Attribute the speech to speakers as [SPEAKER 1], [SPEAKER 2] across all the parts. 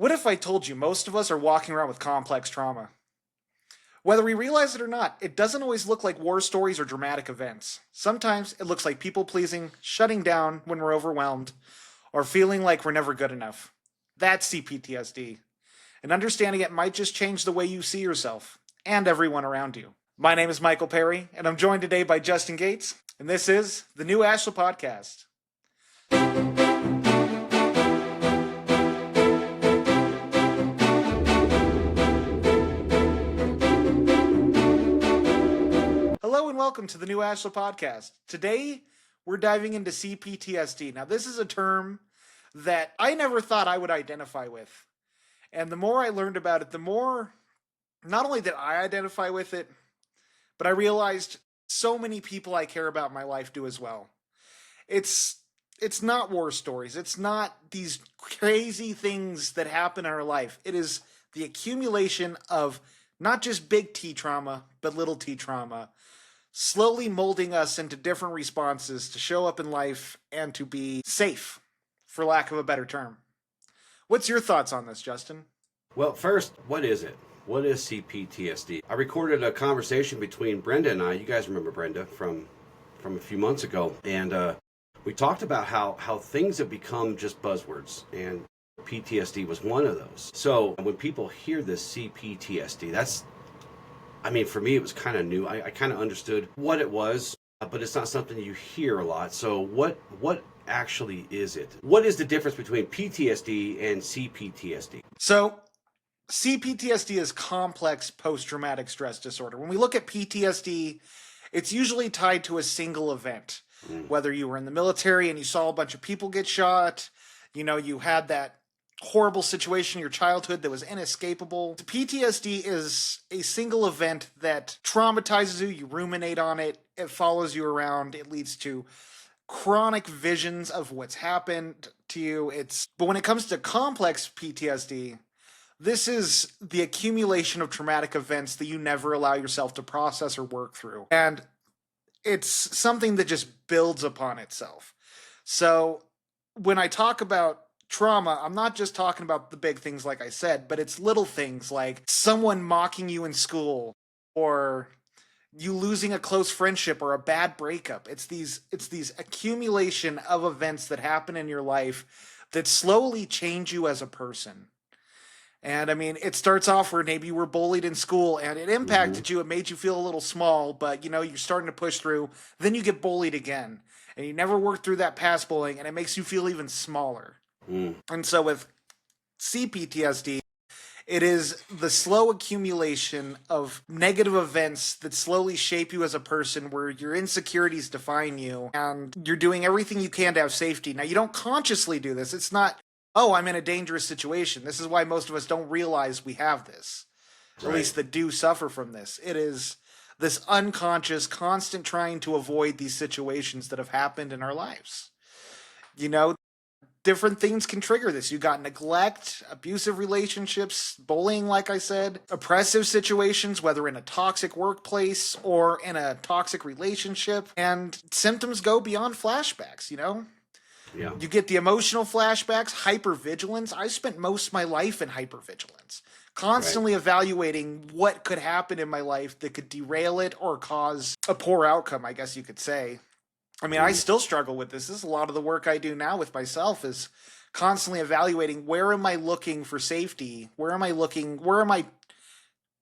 [SPEAKER 1] What if I told you most of us are walking around with complex trauma? Whether we realize it or not, it doesn't always look like war stories or dramatic events. Sometimes it looks like people pleasing, shutting down when we're overwhelmed, or feeling like we're never good enough. That's CPTSD. And understanding it might just change the way you see yourself and everyone around you. My name is Michael Perry, and I'm joined today by Justin Gates, and this is the new Ashla Podcast. Hello and welcome to the new Ashla Podcast. Today, we're diving into CPTSD. Now, this is a term that I never thought I would identify with. And the more I learned about it, the more, not only did I identify with it, but I realized so many people I care about in my life do as well. It's not war stories. It's not these crazy things that happen in our life. It is the accumulation of not just big T trauma, but little t trauma, slowly molding us into different responses to show up in life and to be safe, for lack of a better term. What's your thoughts on this, Justin?
[SPEAKER 2] Well, first, what is it? What is CPTSD? I recorded a conversation between Brenda and I. You guys remember Brenda from a few months ago. And we talked about how things have become just buzzwords. And PTSD was one of those. So when people hear this CPTSD, for me, it was kind of new. I kind of understood what it was, but it's not something you hear a lot. So what actually is it? What is the difference between PTSD and CPTSD?
[SPEAKER 1] So CPTSD is complex post-traumatic stress disorder. When we look at PTSD, it's usually tied to a single event. Whether you were in the military and you saw a bunch of people get shot, you had that horrible situation in your childhood that was inescapable. PTSD is a single event that traumatizes you. You ruminate on it. It follows you around. It leads to chronic visions of what's happened to you. But when it comes to complex PTSD, this is the accumulation of traumatic events that you never allow yourself to process or work through. And it's something that just builds upon itself. So when I talk about trauma, I'm not just talking about the big things like I said, but it's little things like someone mocking you in school or you losing a close friendship or a bad breakup. It's these accumulation of events that happen in your life that slowly change you as a person. And it starts off where maybe you were bullied in school and it impacted you. It made you feel a little small, but you're starting to push through. Then you get bullied again and you never worked through that past bullying and it makes you feel even smaller. And so with CPTSD, it is the slow accumulation of negative events that slowly shape you as a person where your insecurities define you and you're doing everything you can to have safety. Now, you don't consciously do this. It's not, oh, I'm in a dangerous situation. This is why most of us don't realize we have this, at least that do suffer from this. It is this unconscious, constant trying to avoid these situations that have happened in our lives. Different things can trigger this. You got neglect, abusive relationships, bullying, like I said, oppressive situations, whether in a toxic workplace or in a toxic relationship. And symptoms go beyond flashbacks,
[SPEAKER 2] Yeah.
[SPEAKER 1] You get the emotional flashbacks, hypervigilance. I spent most of my life in hypervigilance, constantly evaluating what could happen in my life that could derail it or cause a poor outcome, I guess you could say. I still struggle with this. This is a lot of the work I do now with myself is constantly evaluating where am I looking for safety? Where am I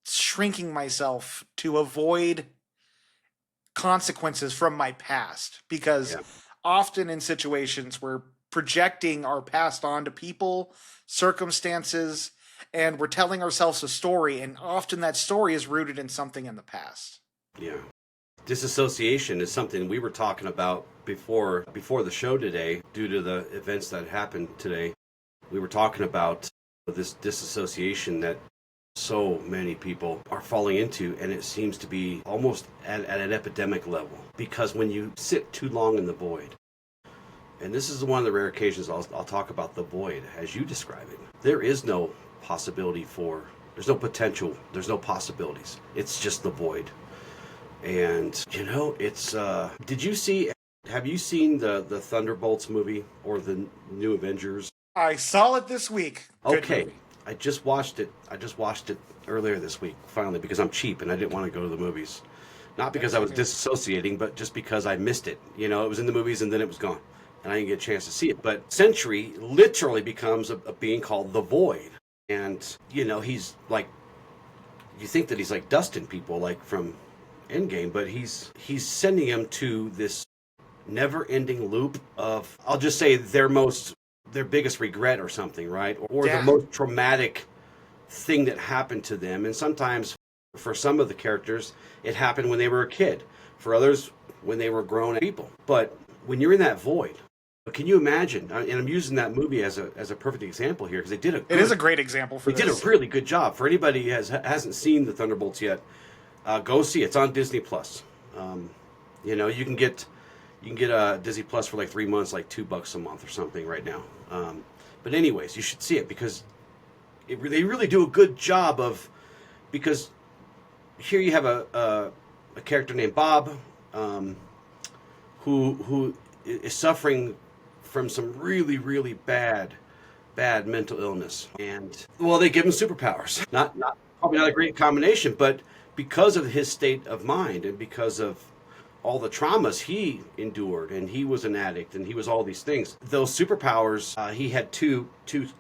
[SPEAKER 1] shrinking myself to avoid consequences from my past? Because often in situations we're projecting our past onto people, circumstances, and we're telling ourselves a story, and often that story is rooted in something in the past.
[SPEAKER 2] Yeah. Disassociation is something we were talking about before the show today. Due to the events that happened today, we were talking about this disassociation that so many people are falling into, and it seems to be almost at an epidemic level. Because when you sit too long in the void, and this is one of the rare occasions I'll talk about the void as you describe it, there is no possibility there's no potential, there's no possibilities. It's just the void. And it's have you seen the Thunderbolts movie or the new Avengers?
[SPEAKER 1] I saw it this week. Good
[SPEAKER 2] Okay.
[SPEAKER 1] movie.
[SPEAKER 2] I just watched it. I just watched it earlier this week, finally, because I'm cheap and I didn't want to go to the movies. Not because I was disassociating, but just because I missed it. You know, it was in the movies and then it was gone. And I didn't get a chance to see it. But Sentry literally becomes a being called the Void. And, you know, he's like, you think that he's like dusting people like from Endgame, but he's sending them to this never-ending loop of, I'll just say, their biggest regret or something, right? Or the most traumatic thing that happened to them. And sometimes for some of the characters, it happened when they were a kid. For others, when they were grown people. But when you're in that void, can you imagine? And I'm using that movie as a perfect example here because they did a.
[SPEAKER 1] It is a great example for
[SPEAKER 2] this. They did a really good job. For anybody who hasn't seen the Thunderbolts yet, go see it. It's on Disney Plus. You know, you can get Disney Plus for like 3 months, like $2 a month or something right now. But anyways, you should see it because they really do a good job of, because here you have a character named Bob who is suffering from some really, really bad mental illness. And, well, they give him superpowers. Probably not a great combination, but because of his state of mind and because of all the traumas he endured, and he was an addict, and he was all these things. Those superpowers, he had two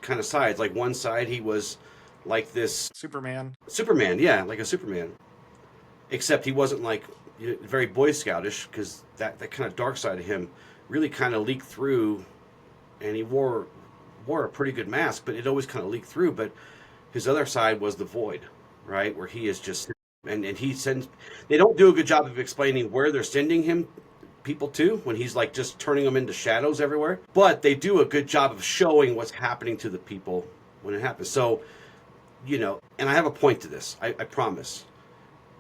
[SPEAKER 2] kind of sides. Like one side, he was like this
[SPEAKER 1] Superman,
[SPEAKER 2] yeah, like a Superman. Except he wasn't like very Boy Scoutish, because that kind of dark side of him really kind of leaked through, and he wore a pretty good mask, but it always kind of leaked through. But his other side was the Void, right, where he is just. And he sends. They don't do a good job of explaining where they're sending him people to when he's like just turning them into shadows everywhere. But they do a good job of showing what's happening to the people when it happens. So, you know, and I have a point to this. I promise.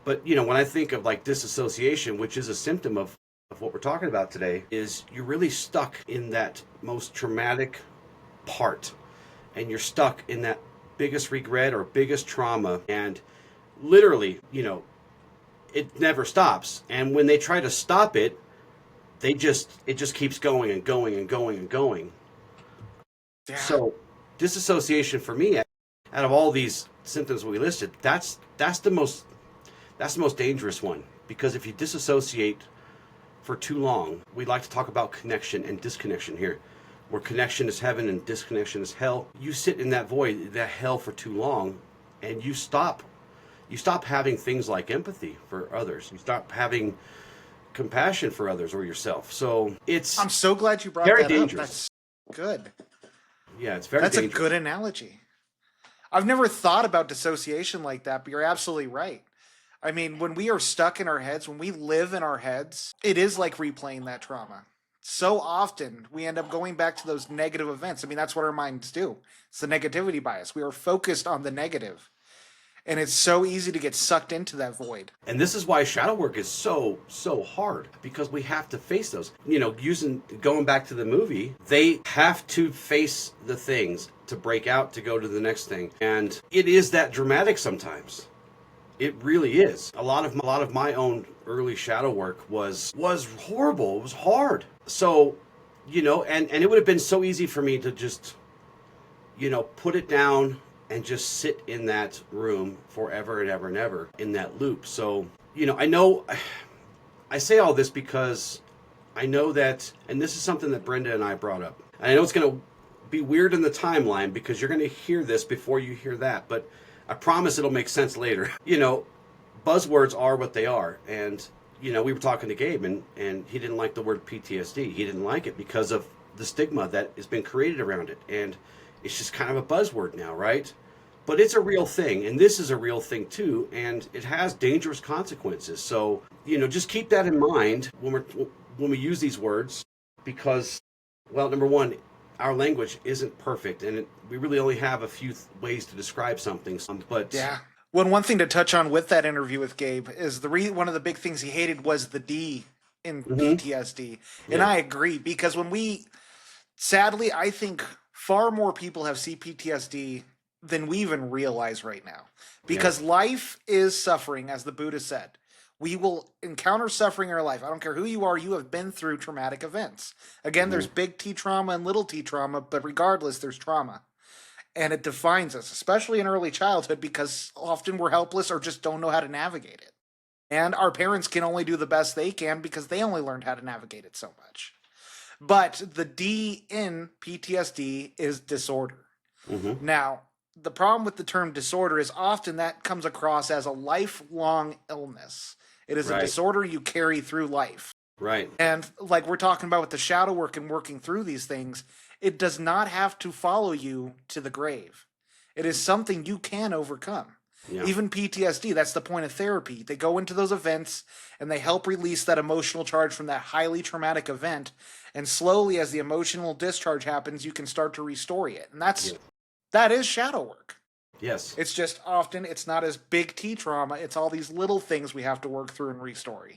[SPEAKER 2] But you know, when I think of like disassociation, which is a symptom of what we're talking about today, is you're really stuck in that most traumatic part, and you're stuck in that biggest regret or biggest trauma, and literally, you know, it never stops. And when they try to stop it, it just keeps going and going and going and going. Yeah. So disassociation for me, out of all these symptoms we listed, that's the most dangerous one. Because if you disassociate for too long, we like to talk about connection and disconnection here, where connection is heaven and disconnection is hell. You sit in that void, that hell, for too long, and you stop having things like empathy for others. You stop having compassion for others or yourself. So I'm
[SPEAKER 1] so glad you brought
[SPEAKER 2] very
[SPEAKER 1] that
[SPEAKER 2] dangerous.
[SPEAKER 1] Up. That's good.
[SPEAKER 2] Yeah, it's very dangerous.
[SPEAKER 1] That's a good analogy. I've never thought about dissociation like that, but you're absolutely right. I mean, when we are stuck in our heads, when we live in our heads, it is like replaying that trauma. So often we end up going back to those negative events. I mean, that's what our minds do. It's the negativity bias. We are focused on the negative. And it's so easy to get sucked into that void.
[SPEAKER 2] And this is why shadow work is so hard, because we have to face those. You know, going back to the movie, they have to face the things to break out, to go to the next thing. And it is that dramatic sometimes. It really is. A lot of my own early shadow work was horrible. It was hard. So, you know, and it would have been so easy for me to just, you know, put it down and just sit in that room forever and ever and ever in that loop. So, you know, I say all this because I know that, and this is something that Brenda and I brought up. And I know it's going to be weird in the timeline because you're going to hear this before you hear that, but I promise it'll make sense later. You know, buzzwords are what they are. And, you know, we were talking to Gabe, and he didn't like the word PTSD. He didn't like it because of the stigma that has been created around it. And it's just kind of a buzzword now, right? But it's a real thing, and this is a real thing too, and it has dangerous consequences. So, you know, just keep that in mind when we use these words, because, well, number one, our language isn't perfect, and we really only have a few ways to describe something. But
[SPEAKER 1] yeah, one thing to touch on with that interview with Gabe is one of the big things he hated was the D in PTSD, and I agree, because sadly, I think far more people have CPTSD than we even realize right now, because life is suffering, as the Buddha said. We will encounter suffering in our life. I don't care who you are, you have been through traumatic events. Again, there's big T trauma and little t trauma, but regardless, there's trauma. And it defines us, especially in early childhood, because often we're helpless or just don't know how to navigate it. And our parents can only do the best they can because they only learned how to navigate it so much. But the D in PTSD is disorder.
[SPEAKER 2] Mm-hmm.
[SPEAKER 1] Now, the problem with the term disorder is often that comes across as a lifelong illness. It is a
[SPEAKER 2] Right.
[SPEAKER 1] disorder you carry through life.
[SPEAKER 2] Right.
[SPEAKER 1] And like we're talking about with the shadow work and working through these things, it does not have to follow you to the grave. It is something you can overcome.
[SPEAKER 2] Yeah.
[SPEAKER 1] Even PTSD, that's the point of therapy. They go into those events and they help release that emotional charge from that highly traumatic event. And slowly, as the emotional discharge happens, you can start to restore it. And that is shadow work.
[SPEAKER 2] Yes.
[SPEAKER 1] It's just often it's not as big T trauma. It's all these little things we have to work through and restore.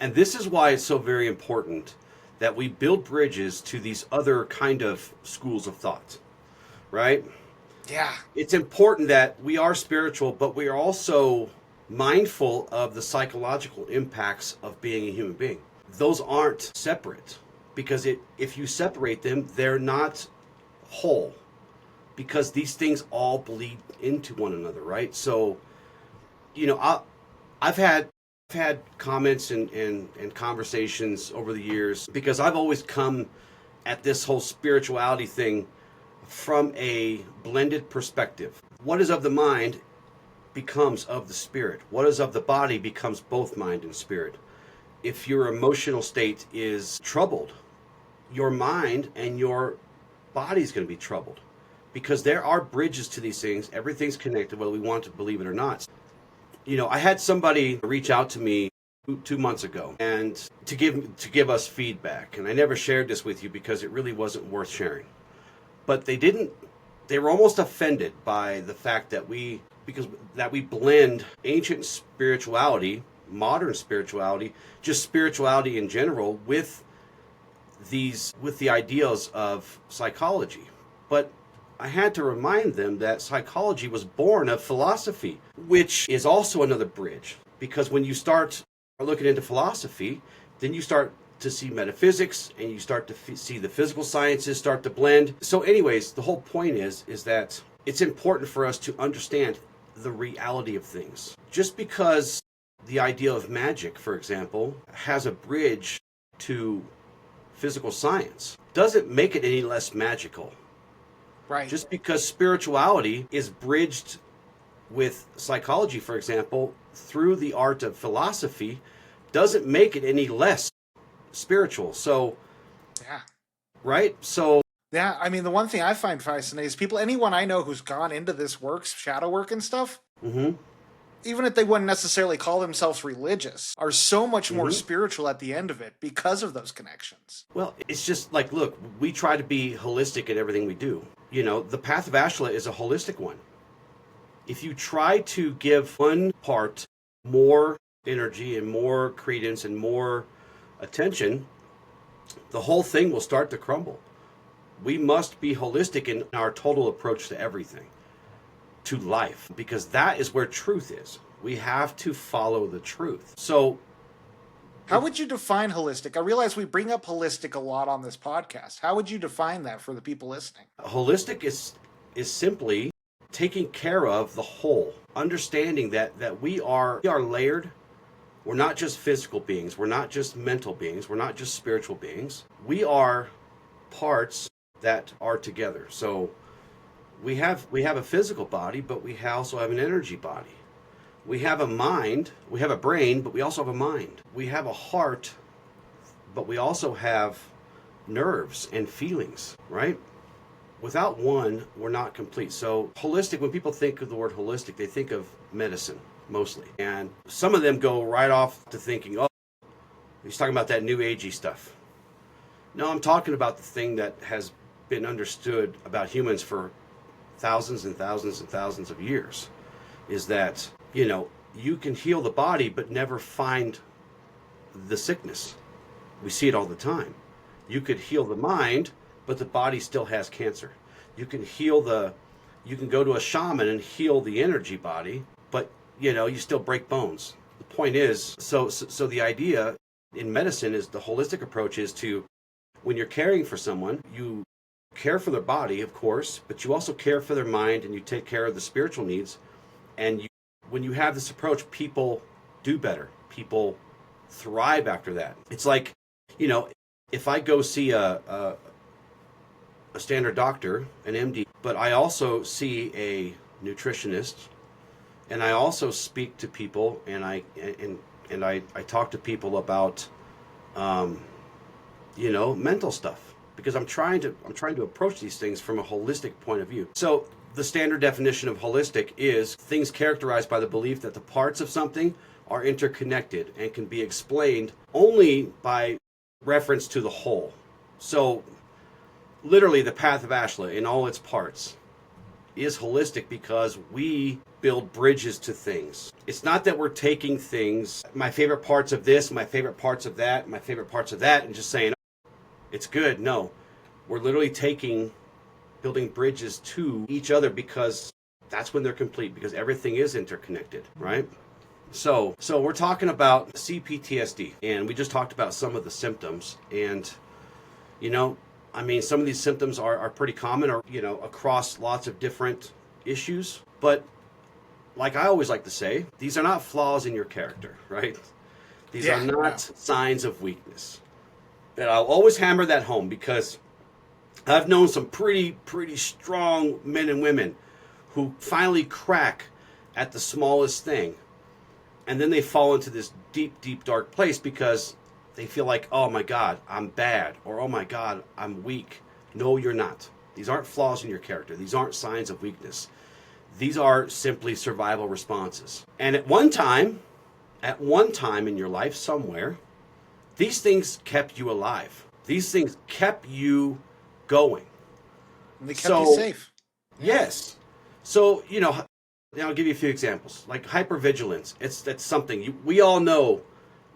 [SPEAKER 2] And this is why it's so very important that we build bridges to these other kind of schools of thought, right?
[SPEAKER 1] Yeah.
[SPEAKER 2] It's important that we are spiritual, but we are also mindful of the psychological impacts of being a human being. Those aren't separate, because if you separate them, they're not whole, because these things all bleed into one another, right? So, I've had comments and conversations over the years, because I've always come at this whole spirituality thing from a blended perspective. What is of the mind becomes of the spirit. What is of the body becomes both mind and spirit. If your emotional state is troubled, your mind and your body is going to be troubled, because there are bridges to these things. Everything's connected, whether we want to believe it or not. I had somebody reach out to me 2 months ago and to give us feedback, and I never shared this with you because it really wasn't worth sharing. But they were almost offended by the fact that we blend ancient spirituality, modern spirituality, just spirituality in general, with the ideas of psychology. But I had to remind them that psychology was born of philosophy, which is also another bridge. Because when you start looking into philosophy, then you start to see metaphysics, and you start to see the physical sciences start to blend. So anyways, the whole point is that it's important for us to understand the reality of things. Just because the idea of magic, for example, has a bridge to physical science, doesn't make it any less magical.
[SPEAKER 1] Right.
[SPEAKER 2] Just because spirituality is bridged with psychology, for example, through the art of philosophy, doesn't make it any less spiritual. So,
[SPEAKER 1] yeah.
[SPEAKER 2] Right? So,
[SPEAKER 1] yeah, I mean, the one thing I find fascinating is anyone I know who's gone into this work, shadow work and stuff, even if they wouldn't necessarily call themselves religious, are so much more spiritual at the end of it because of those connections.
[SPEAKER 2] Well, it's just like, look, we try to be holistic in everything we do. The path of Ashla is a holistic one. If you try to give one part more energy and more credence and more attention, the whole thing will start to crumble. We must be holistic in our total approach to everything, to life, because that is where truth is. We have to follow the truth. So,
[SPEAKER 1] how would you define holistic? I realize we bring up holistic a lot on this podcast. How would you define that for the people listening?
[SPEAKER 2] Holistic is simply taking care of the whole, understanding that we are layered. We're not just physical beings. We're not just mental beings. We're not just spiritual beings. We are parts that are together. So we have a physical body, but we also have an energy body. We have a mind, we have a brain, but we also have a mind. We have a heart, but we also have nerves and feelings, right? Without one, we're not complete. So holistic, when people think of the word holistic, they think of medicine mostly. And some of them go right off to thinking, oh, he's talking about that new agey stuff. No, I'm talking about the thing that has been understood about humans for thousands and thousands and thousands of years, is that, you can heal the body but never find the sickness. We see it all the time. You could heal the mind, but the body still has cancer. You can go to a shaman and heal the energy body, but you still break bones. The point is, so the idea in medicine is the holistic approach is to, when you're caring for someone, you care for their body, of course, but you also care for their mind, and you take care of the spiritual needs. And when you have this approach, people do better. People thrive after that. It's like, if I go see a standard doctor, an MD, but I also see a nutritionist, and I also speak to people, and I talk to people about mental stuff, because I'm trying to approach these things from a holistic point of view. So the standard definition of holistic is things characterized by the belief that the parts of something are interconnected and can be explained only by reference to the whole. So literally, the path of Ashla in all its parts is holistic because we build bridges to things. It's not that we're taking things, my favorite parts of this, my favorite parts of that, my favorite parts of that, and just saying, it's good. No, we're literally building bridges to each other, because that's when they're complete, because everything is interconnected, right? So we're talking about CPTSD, and we just talked about some of the symptoms, and some of these symptoms are pretty common, or across lots of different issues. But like I always like to say, these are not flaws in your character, right? These are not signs of weakness. And I'll always hammer that home, because I've known some pretty strong men and women who finally crack at the smallest thing, and then they fall into this deep dark place because they feel like, oh my God, I'm bad, or oh my God, I'm weak. No, you're not. These aren't flaws in your character. These aren't signs of weakness. These are simply survival responses. And at one time in your life somewhere, these things kept you alive. These things kept you going.
[SPEAKER 1] And they kept you safe.
[SPEAKER 2] Yes. So, I'll give you a few examples. Like hypervigilance. That's something we all know.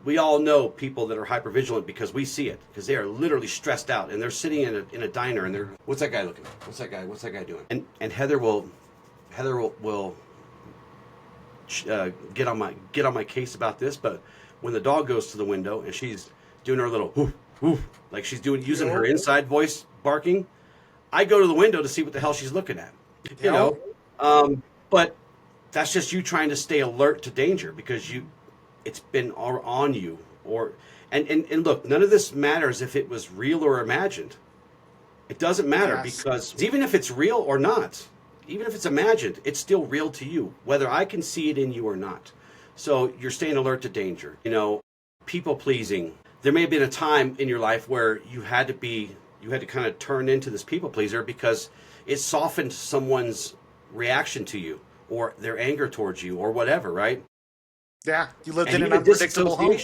[SPEAKER 2] We all know people that are hypervigilant because we see it, because they are literally stressed out, and they're sitting in a diner, and they're, what's that guy looking at? What's that guy doing? And Heather will get on my case about this, but when the dog goes to the window and she's doing her little whoof, whoof, like she's using her inside voice barking, I go to the window to see what the hell she's looking at. But that's just you trying to stay alert to danger, because it's been on you. And look, none of this matters if it was real or imagined. It doesn't matter, because even if it's real or not, even if it's imagined, it's still real to you, whether I can see it in you or not. So you're staying alert to danger. People pleasing. There may have been a time in your life where you had to kind of turn into this people pleaser because it softened someone's reaction to you, or their anger towards you, or whatever, right?
[SPEAKER 1] Yeah, you lived in an unpredictable home.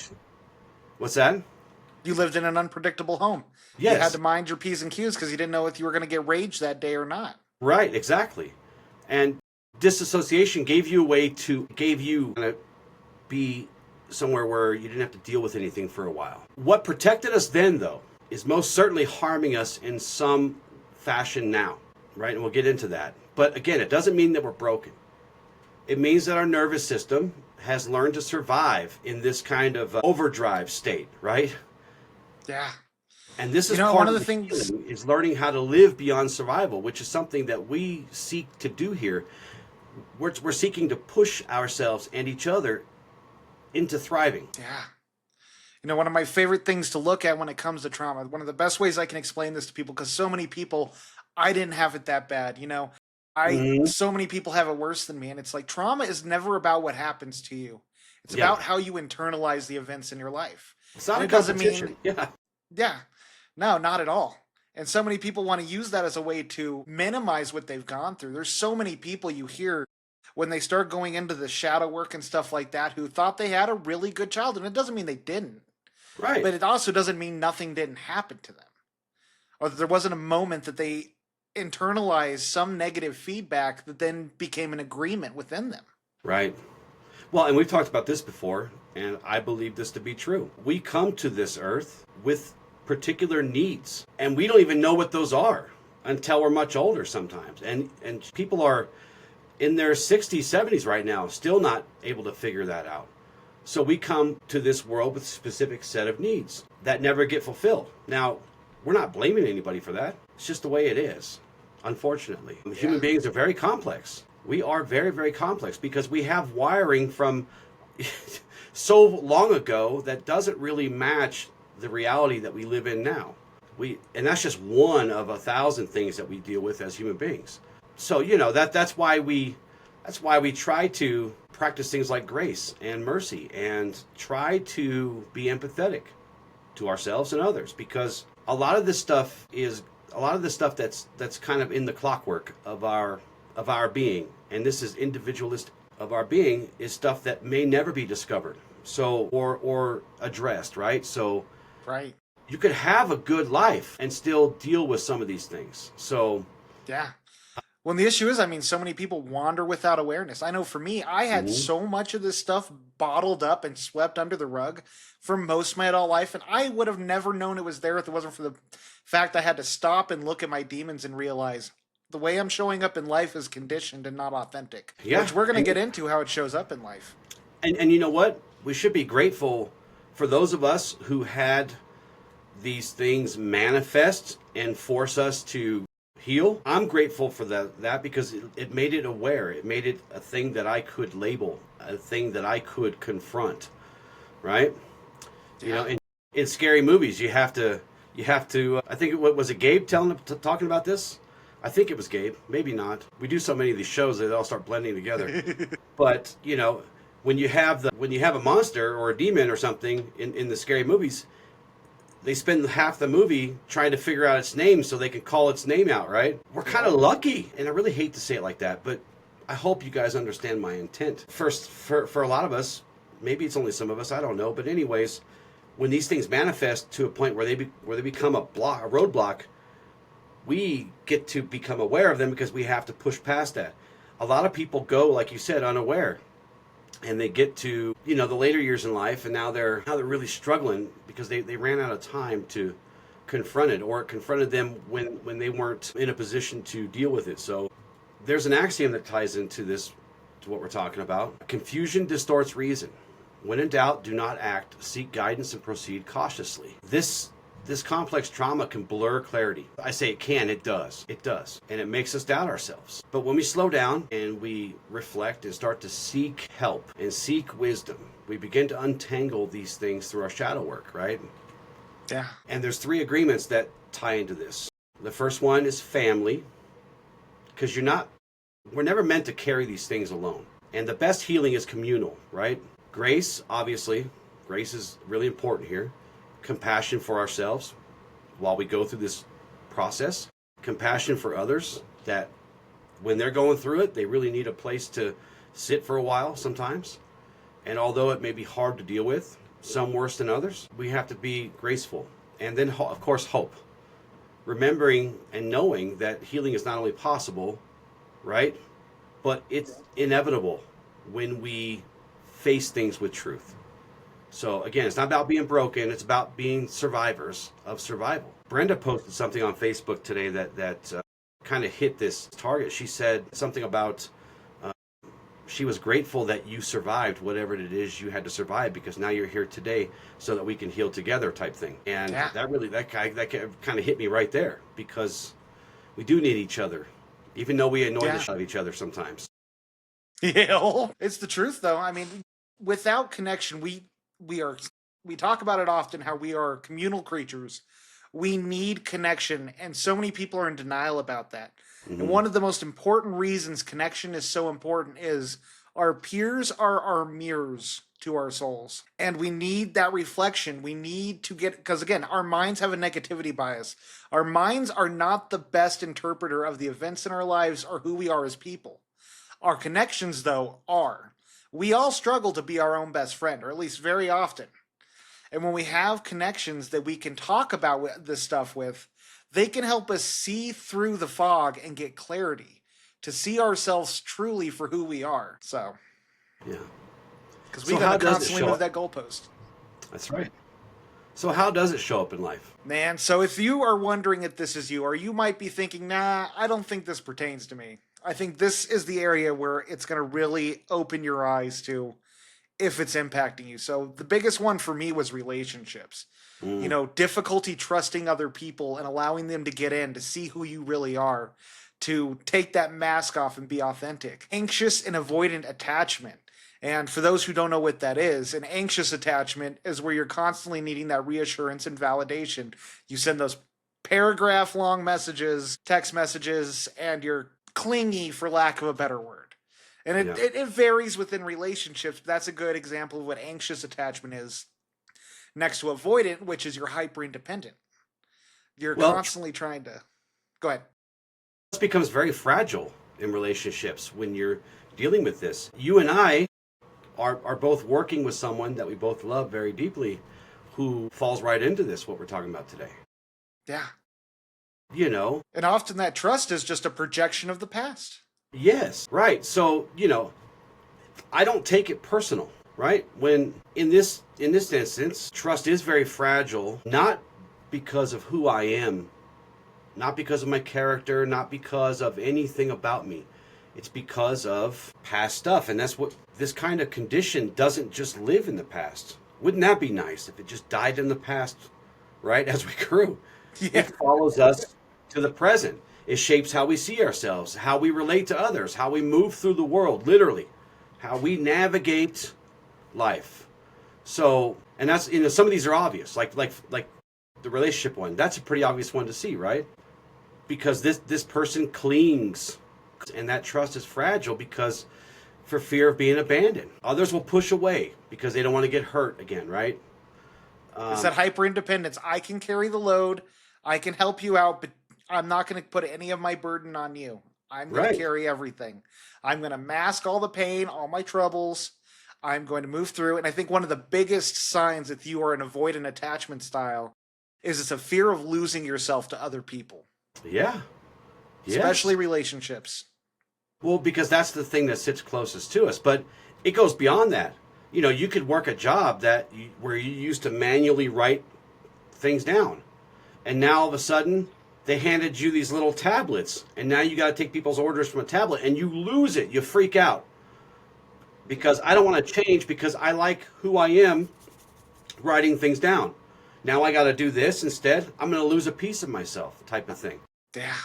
[SPEAKER 2] What's that?
[SPEAKER 1] You lived in an unpredictable home.
[SPEAKER 2] Yes.
[SPEAKER 1] You had to mind your P's and Q's because you didn't know if you were going to get rage that day or not.
[SPEAKER 2] Right, exactly. And disassociation gave you to be somewhere where you didn't have to deal with anything for a while. What protected us then, though, is most certainly harming us in some fashion now, right? And we'll get into that. But again, it doesn't mean that we're broken. It means that our nervous system has learned to survive in this kind of overdrive state, right?
[SPEAKER 1] Yeah.
[SPEAKER 2] And this is part of the things is learning how to live beyond survival, which is something that we seek to do here. We're seeking to push ourselves and each other into thriving.
[SPEAKER 1] Yeah. One of my favorite things to look at when it comes to trauma, one of the best ways I can explain this to people, because so many people, I didn't have it that bad, so many people have it worse than me, and it's like trauma is never about what happens to you. It's about how you internalize the events in your life.
[SPEAKER 2] It's not a competition.
[SPEAKER 1] No, not at all. And so many people want to use that as a way to minimize what they've gone through. There's so many people you hear when they start going into the shadow work and stuff like that who thought they had a really good childhood. And it doesn't mean they didn't.
[SPEAKER 2] Right.
[SPEAKER 1] But it also doesn't mean nothing didn't happen to them, or that there wasn't a moment that they internalized some negative feedback that then became an agreement within them.
[SPEAKER 2] Right. Well, and we've talked about this before, and I believe this to be true. We come to this earth with particular needs, and we don't even know what those are until we're much older sometimes. And people are in their 60s, 70s right now, still not able to figure that out. So we come to this world with a specific set of needs that never get fulfilled. Now, We're not blaming anybody for that. It's just the way it is, unfortunately. Human beings are very complex. We are very, very complex because we have wiring from so long ago that doesn't really match the reality that we live in now. And that's just one of 1,000 things that we deal with as human beings. So, that's why we try to practice things like grace and mercy and try to be empathetic to ourselves and others, because a lot of this stuff that's kind of in the clockwork of our being, and this is individualistic of our being, is stuff that may never be discovered, so or addressed, right? So
[SPEAKER 1] right.
[SPEAKER 2] You could have a good life and still deal with some of these things. So
[SPEAKER 1] yeah. Well, the issue is, I mean, so many people wander without awareness. I know for me, I had so much of this stuff bottled up and swept under the rug for most of my adult life, and I would have never known it was there if it wasn't for the fact I had to stop and look at my demons and realize the way I'm showing up in life is conditioned and not authentic.
[SPEAKER 2] Yeah.
[SPEAKER 1] Which we're going to get into how it shows up in life.
[SPEAKER 2] And you know what? We should be grateful for those of us who had these things manifest and force us to heal. I'm grateful for that because it made it aware. It made it a thing that I could label, a thing that I could confront, right?
[SPEAKER 1] Yeah.
[SPEAKER 2] In scary movies, you have to. I think was it Gabe talking about this? I think it was Gabe. Maybe not. We do so many of these shows that they all start blending together. But when you have a monster or a demon or something in the scary movies, they spend half the movie trying to figure out its name so they can call its name out, right? We're kind of lucky, and I really hate to say it like that, but I hope you guys understand my intent. First, for a lot of us, maybe it's only some of us, I don't know, but anyways, when these things manifest to a point where they become a roadblock, we get to become aware of them because we have to push past that. A lot of people go, like you said, unaware. And they get to, the later years in life, and now they're really struggling because they ran out of time to confront it, or it confronted them when they weren't in a position to deal with it. So there's an axiom that ties into this, to what we're talking about. Confusion distorts reason. When in doubt, do not act. Seek guidance and proceed cautiously. This complex trauma can blur clarity. I say it can, it does. It does. And it makes us doubt ourselves. But when we slow down and we reflect and start to seek help and seek wisdom, we begin to untangle these things through our shadow work, right?
[SPEAKER 1] Yeah.
[SPEAKER 2] And there's 3 agreements that tie into this. The first one is family, because we're never meant to carry these things alone. And the best healing is communal, right? Grace, obviously. Grace is really important here. Compassion for ourselves while we go through this process. Compassion for others, that when they're going through it, they really need a place to sit for a while sometimes. And although it may be hard to deal with, some worse than others, we have to be graceful. And then, of course, hope. Remembering and knowing that healing is not only possible, right, but it's inevitable when we face things with truth. So again, it's not about being broken, it's about being survivors of survival. Brenda posted something on Facebook today that kind of hit this target. She said something about she was grateful that you survived whatever it is you had to survive, because now you're here today so that we can heal together, type thing. And that kind of hit me right there, because we do need each other, even though we annoy the shit out of each other sometimes.
[SPEAKER 1] Yeah, it's the truth though. I mean, without connection, we talk about it often, how we are communal creatures. We need connection, and so many people are in denial about that. Mm-hmm. And one of the most important reasons connection is so important is our peers are our mirrors to our souls. And we need that reflection. We need to because again, our minds have a negativity bias. Our minds are not the best interpreter of the events in our lives or who we are as people. Our connections, though, are. We all struggle to be our own best friend, or at least very often. And when we have connections that we can talk about this stuff with, they can help us see through the fog and get clarity to see ourselves truly for who we are. So,
[SPEAKER 2] yeah.
[SPEAKER 1] Because we got to constantly move that goalpost.
[SPEAKER 2] That's right. So how does it show up in life?
[SPEAKER 1] Man, so if you are wondering if this is you, or you might be thinking, nah, I don't think this pertains to me. I think this is the area where it's going to really open your eyes to, if it's impacting you. So the biggest one for me was relationships. Difficulty trusting other people and allowing them to get in to see who you really are, to take that mask off and be authentic. Anxious and avoidant attachment. And for those who don't know what that is, an anxious attachment is where you're constantly needing that reassurance and validation. You send those paragraph-long messages, text messages, and you're clingy, for lack of a better word. And it varies within relationships, but that's a good example of what anxious attachment is. Next to avoidant, which is you're hyper-independent. You're constantly trying to... Go ahead.
[SPEAKER 2] This becomes very fragile in relationships when you're dealing with this. You and I are both working with someone that we both love very deeply who falls right into this, what we're talking about today.
[SPEAKER 1] Yeah.
[SPEAKER 2] And
[SPEAKER 1] often that trust is just a projection of the past.
[SPEAKER 2] Yes, right. So, I don't take it personal, right? When in this instance, trust is very fragile, not because of who I am, not because of my character, not because of anything about me. It's because of past stuff. And that's what this kind of condition doesn't just live in the past. Wouldn't that be nice if it just died in the past, right? As we grew. Yeah. It follows us to the present. It shapes how we see ourselves, how we relate to others, how we move through the world, literally, how we navigate life. So, and that's, some of these are obvious, like the relationship one. That's a pretty obvious one to see, right? Because this person clings, and that trust is fragile because for fear of being abandoned. Others will push away because they don't want to get hurt again, right?
[SPEAKER 1] It's that hyper-independence. I can carry the load. I can help you out, but I'm not going to put any of my burden on you. I'm going to carry everything. I'm going to mask all the pain, all my troubles. I'm going to move through. And I think one of the biggest signs that you are an avoidant attachment style is it's a fear of losing yourself to other people.
[SPEAKER 2] Yeah.
[SPEAKER 1] Especially relationships.
[SPEAKER 2] Well, because that's the thing that sits closest to us. But it goes beyond that. You could work a job where you used to manually write things down. And now all of a sudden, they handed you these little tablets. And now you got to take people's orders from a tablet. And you lose it. You freak out. Because I don't want to change because I like who I am writing things down. Now I got to do this instead. I'm going to lose a piece of myself type of thing.
[SPEAKER 1] Yeah.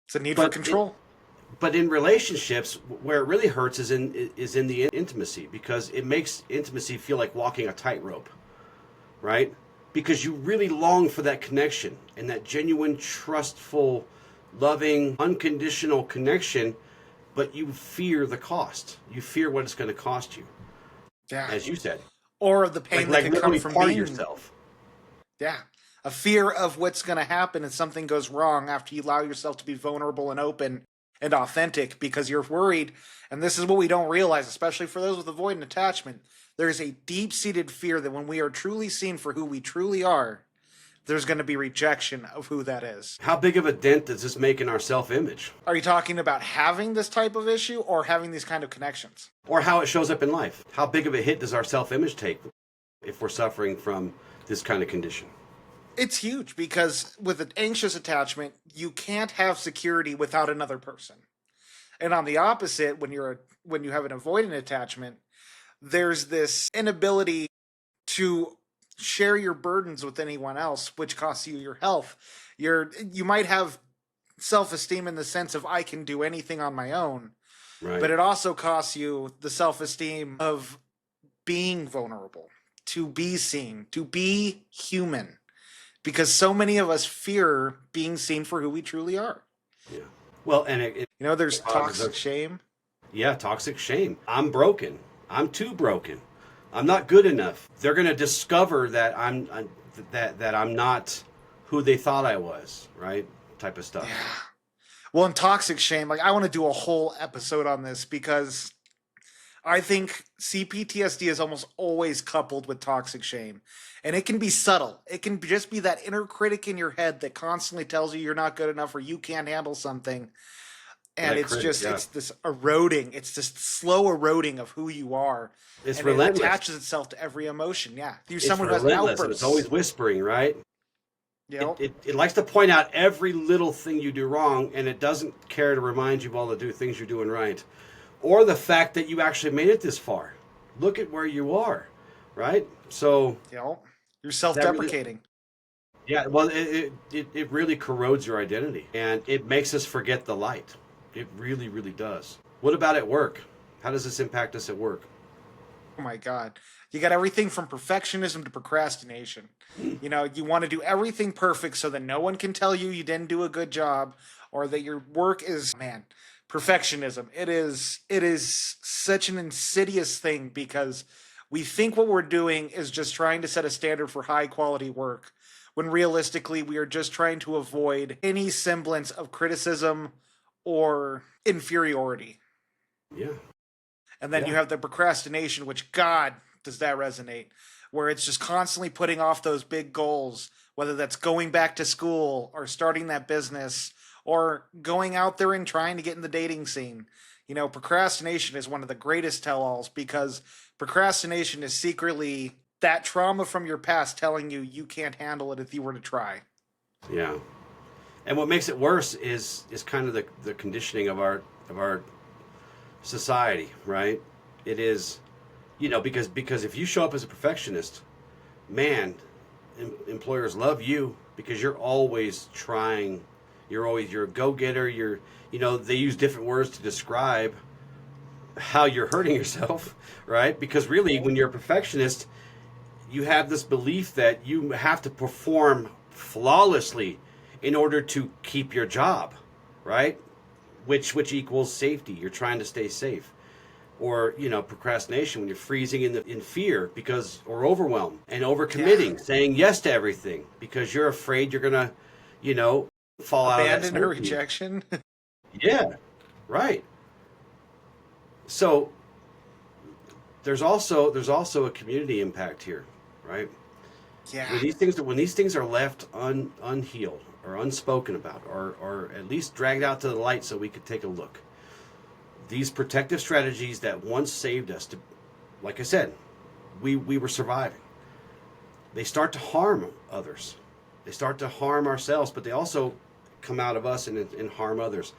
[SPEAKER 1] It's a need for control.
[SPEAKER 2] But in relationships, where it really hurts is in the intimacy, because it makes intimacy feel like walking a tightrope, right? Because you really long for that connection and that genuine, trustful, loving, unconditional connection, but you fear the cost. You fear what it's going to cost you.
[SPEAKER 1] Yeah.
[SPEAKER 2] As you said.
[SPEAKER 1] Or the pain that can come from being
[SPEAKER 2] yourself.
[SPEAKER 1] Yeah. A fear of what's going to happen if something goes wrong after you allow yourself to be vulnerable and open and authentic, because you're worried. And this is what we don't realize, especially for those with avoidant attachment. There's a deep-seated fear that when we are truly seen for who we truly are, there's going to be rejection of who that is.
[SPEAKER 2] How big of a dent does this make in our self-image?
[SPEAKER 1] Are you talking about having this type of issue or having these kind of connections?
[SPEAKER 2] Or how it shows up in life? How big of a hit does our self-image take if we're suffering from this kind of condition?
[SPEAKER 1] It's huge, because with an anxious attachment, you can't have security without another person. And on the opposite, when you have an avoidant attachment, there's this inability to share your burdens with anyone else, which costs you your health. You might have self-esteem in the sense of I can do anything on my own, right. But it also costs you the self-esteem of being vulnerable, to be seen, to be human. Because so many of us fear being seen for who we truly are.
[SPEAKER 2] Yeah. Well, and
[SPEAKER 1] there's toxic shame.
[SPEAKER 2] Yeah, toxic shame. I'm broken. I'm too broken. I'm not good enough. They're going to discover that I'm not who they thought I was, right? Type of stuff.
[SPEAKER 1] Yeah. Well, in toxic shame, I want to do a whole episode on this, because I think CPTSD is almost always coupled with toxic shame. And it can be subtle. It can just be that inner critic in your head that constantly tells you you're not good enough or you can't handle something. And it's this eroding. It's this slow eroding of who you are.
[SPEAKER 2] It's relentless.
[SPEAKER 1] It attaches itself to every emotion. Yeah.
[SPEAKER 2] You're someone who has outbursts. It's always whispering, right? Yep. It likes to point out every little thing you do wrong, and it doesn't care to remind you of all the things you're doing right. or the fact that you actually made it this far. Look at where you are, right? So
[SPEAKER 1] You know, you're
[SPEAKER 2] that really,
[SPEAKER 1] self-deprecating.
[SPEAKER 2] yeah, well, it really corrodes your identity, and it makes us forget the light. It really, really does. What about at work? How does this impact us at work?
[SPEAKER 1] Oh my God. You got everything from perfectionism to procrastination. You know, you want to do everything perfect so that no one can tell you you didn't do a good job or that your work is, man, perfectionism. It is such an insidious thing because we think what we're doing is just trying to set a standard for high quality work when realistically we are just trying to avoid any semblance of criticism or inferiority.
[SPEAKER 2] Yeah,
[SPEAKER 1] And then you
[SPEAKER 2] yeah,
[SPEAKER 1] have the procrastination, which, God, does that resonate? Where it's just constantly putting off those big goals, whether that's going back to school or starting that business or going out there and trying to get in the dating scene. You know, procrastination is one of the greatest tell alls because procrastination is secretly that trauma from your past telling you you can't handle it if you were to try.
[SPEAKER 2] yeah. And what makes it worse is kind of the conditioning of our society, right? It is, because if you show up as a perfectionist, man, employers love you because you're always trying. You're a go-getter. They use different words to describe how you're hurting yourself, right? Because really, when you're a perfectionist, you have this belief that you have to perform flawlessly in order to keep your job, right? Which equals safety. You're trying to stay safe. Or procrastination when you're freezing in fear or overwhelmed and overcommitting,
[SPEAKER 1] Yeah.
[SPEAKER 2] saying yes to everything because you're afraid you're gonna you know fall out of that
[SPEAKER 1] Abandon or
[SPEAKER 2] safety.
[SPEAKER 1] rejection.
[SPEAKER 2] Yeah, right. So there's also a community impact here, right?
[SPEAKER 1] Yeah.
[SPEAKER 2] When these things are left unhealed or unspoken about, or at least dragged out to the light so we could take a look, these protective strategies that once saved us, like I said, we were surviving. They start to harm others. They start to harm ourselves, but they also come out of us and harm others.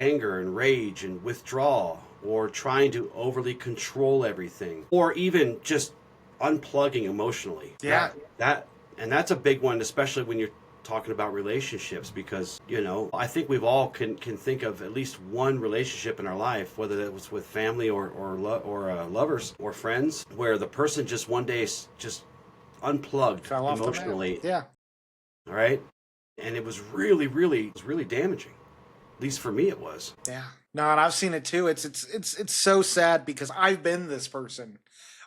[SPEAKER 2] Anger and rage and withdrawal, or trying to overly control everything, or even just unplugging emotionally.
[SPEAKER 1] Yeah.
[SPEAKER 2] That's a big one, especially when you're talking about relationships, because I think we've all can think of at least one relationship in our life, whether that was with family or lovers or friends, where the person just one day just unplugged
[SPEAKER 1] Fell off the map.
[SPEAKER 2] emotionally.
[SPEAKER 1] Yeah.
[SPEAKER 2] All right, and it was really damaging. At least for me, it was.
[SPEAKER 1] Yeah. No, and I've seen it too. It's so sad because I've been this person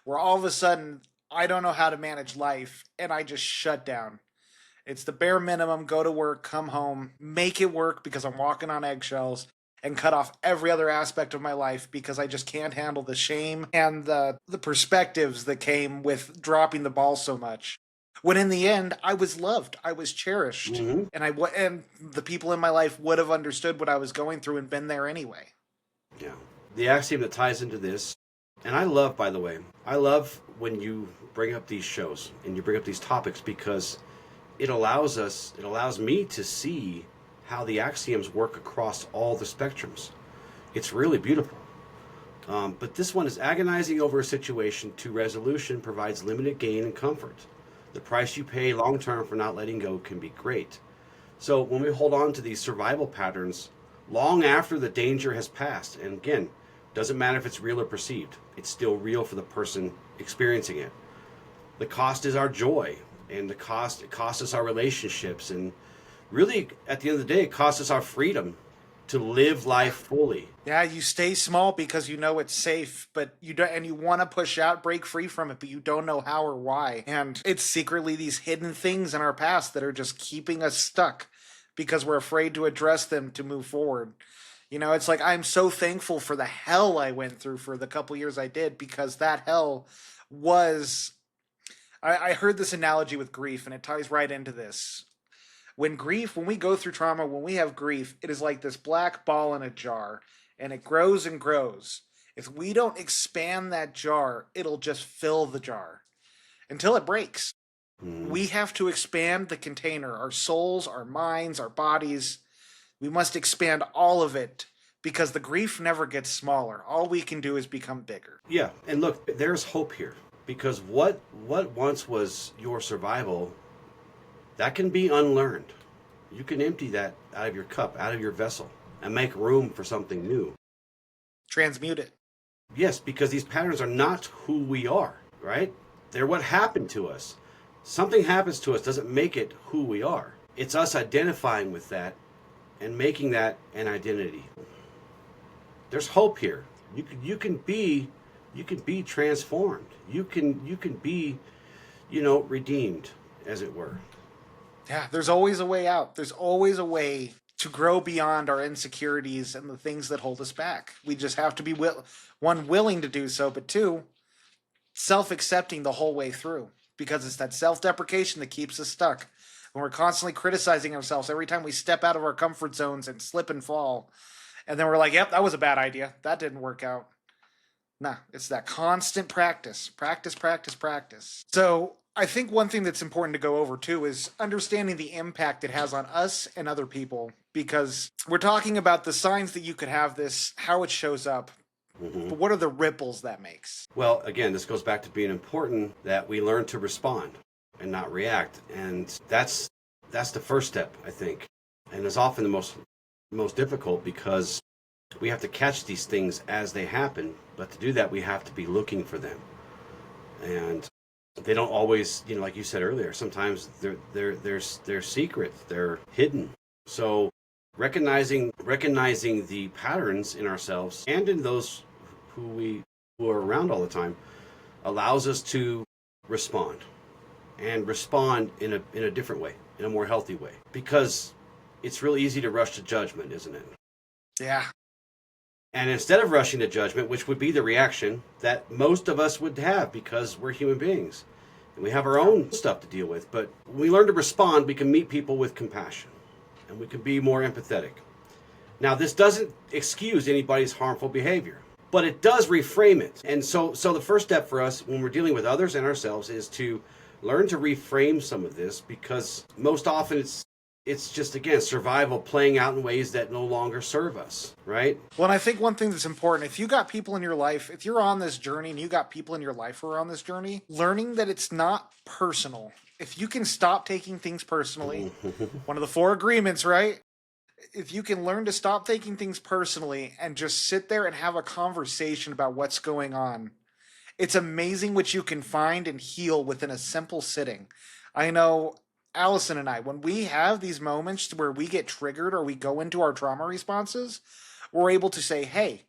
[SPEAKER 1] where all of a sudden I don't know how to manage life and I just shut down. It's the bare minimum, go to work, come home, make it work because I'm walking on eggshells and cut off every other aspect of my life because I just can't handle the shame and the perspectives that came with dropping the ball so much. When in the end, I was loved, I was cherished,
[SPEAKER 2] Hmm.
[SPEAKER 1] and the people in my life would have understood what I was going through and been there anyway.
[SPEAKER 2] Yeah. The axiom that ties into this, and I love, by the way, I love when you bring up these shows and you bring up these topics, because it allows me to see how the axioms work across all the spectrums. It's really beautiful. But this one is: agonizing over a situation to resolution provides limited gain and comfort. The price you pay long term for not letting go can be great. So when we hold on to these survival patterns long after the danger has passed, and again, doesn't matter if it's real or perceived, it's still real for the person experiencing it. The cost is our joy, and it costs us our relationships, and really at the end of the day, it costs us our freedom to live life fully.
[SPEAKER 1] Yeah, you stay small because you know it's safe, but you don't, and you want to push out, break free from it, but you don't know how or why. And it's secretly these hidden things in our past that are just keeping us stuck because we're afraid to address them to move forward. You know, it's like I'm so thankful for the hell I went through for the couple years I did because that hell was. I heard this analogy with grief, and it ties right into this. When we go through trauma, when we have grief, it is like this black ball in a jar, and it grows and grows. If we don't expand that jar, it'll just fill the jar until it breaks.
[SPEAKER 2] Mm.
[SPEAKER 1] We have to expand the container, our souls, our minds, our bodies. We must expand all of it because the grief never gets smaller. All we can do is become bigger.
[SPEAKER 2] Yeah, and look, there's hope here, because what once was your survival, that can be unlearned. You can empty that out of your cup, out of your vessel, and make room for something new.
[SPEAKER 1] Transmute it.
[SPEAKER 2] Yes, because these patterns are not who we are, right? They're what happened to us. Something happens to us doesn't make it who we are. It's us identifying with that and making that an identity. There's hope here. You can be transformed. You can be, redeemed, as it were.
[SPEAKER 1] Yeah, there's always a way out. There's always a way to grow beyond our insecurities and the things that hold us back. We just have to be one, willing to do so, but two, self-accepting the whole way through, because it's that self-deprecation that keeps us stuck. When we're constantly criticizing ourselves every time we step out of our comfort zones and slip and fall, and then we're like, yep, that was a bad idea. That didn't work out. Nah, it's that constant practice. So I think one thing that's important to go over too is understanding the impact it has on us and other people, because we're talking about the signs that you could have this, how it shows up, but what are the ripples that makes?
[SPEAKER 2] Well, again, this goes back to being important that we learn to respond and not react. And that's the first step, I think. And it's often the most difficult, because we have to catch these things as they happen. But to do that, we have to be looking for them. And they don't always, like you said earlier, sometimes they're secret, they're hidden. So recognizing the patterns in ourselves and in those who are around all the time allows us to respond, and respond in a different way, in a more healthy way, because it's really easy to rush to judgment, isn't it?
[SPEAKER 1] Yeah.
[SPEAKER 2] And instead of rushing to judgment, which would be the reaction that most of us would have, because we're human beings and we have our own stuff to deal with, but when we learn to respond, we can meet people with compassion and we can be more empathetic. Now, this doesn't excuse anybody's harmful behavior, but it does reframe it. And so the first step for us when we're dealing with others and ourselves is to learn to reframe some of this, because most often it's just, again, survival playing out in ways that no longer serve us, right?
[SPEAKER 1] Well, and I think one thing that's important, if you got people in your life, if you're on this journey and you got people in your life who are on this journey, learning that it's not personal. If you can stop taking things personally, one of the 4 agreements, right? If you can learn to stop taking things personally and just sit there and have a conversation about what's going on, it's amazing what you can find and heal within a simple sitting. I know Allison and I, when we have these moments where we get triggered or we go into our trauma responses, we're able to say, hey,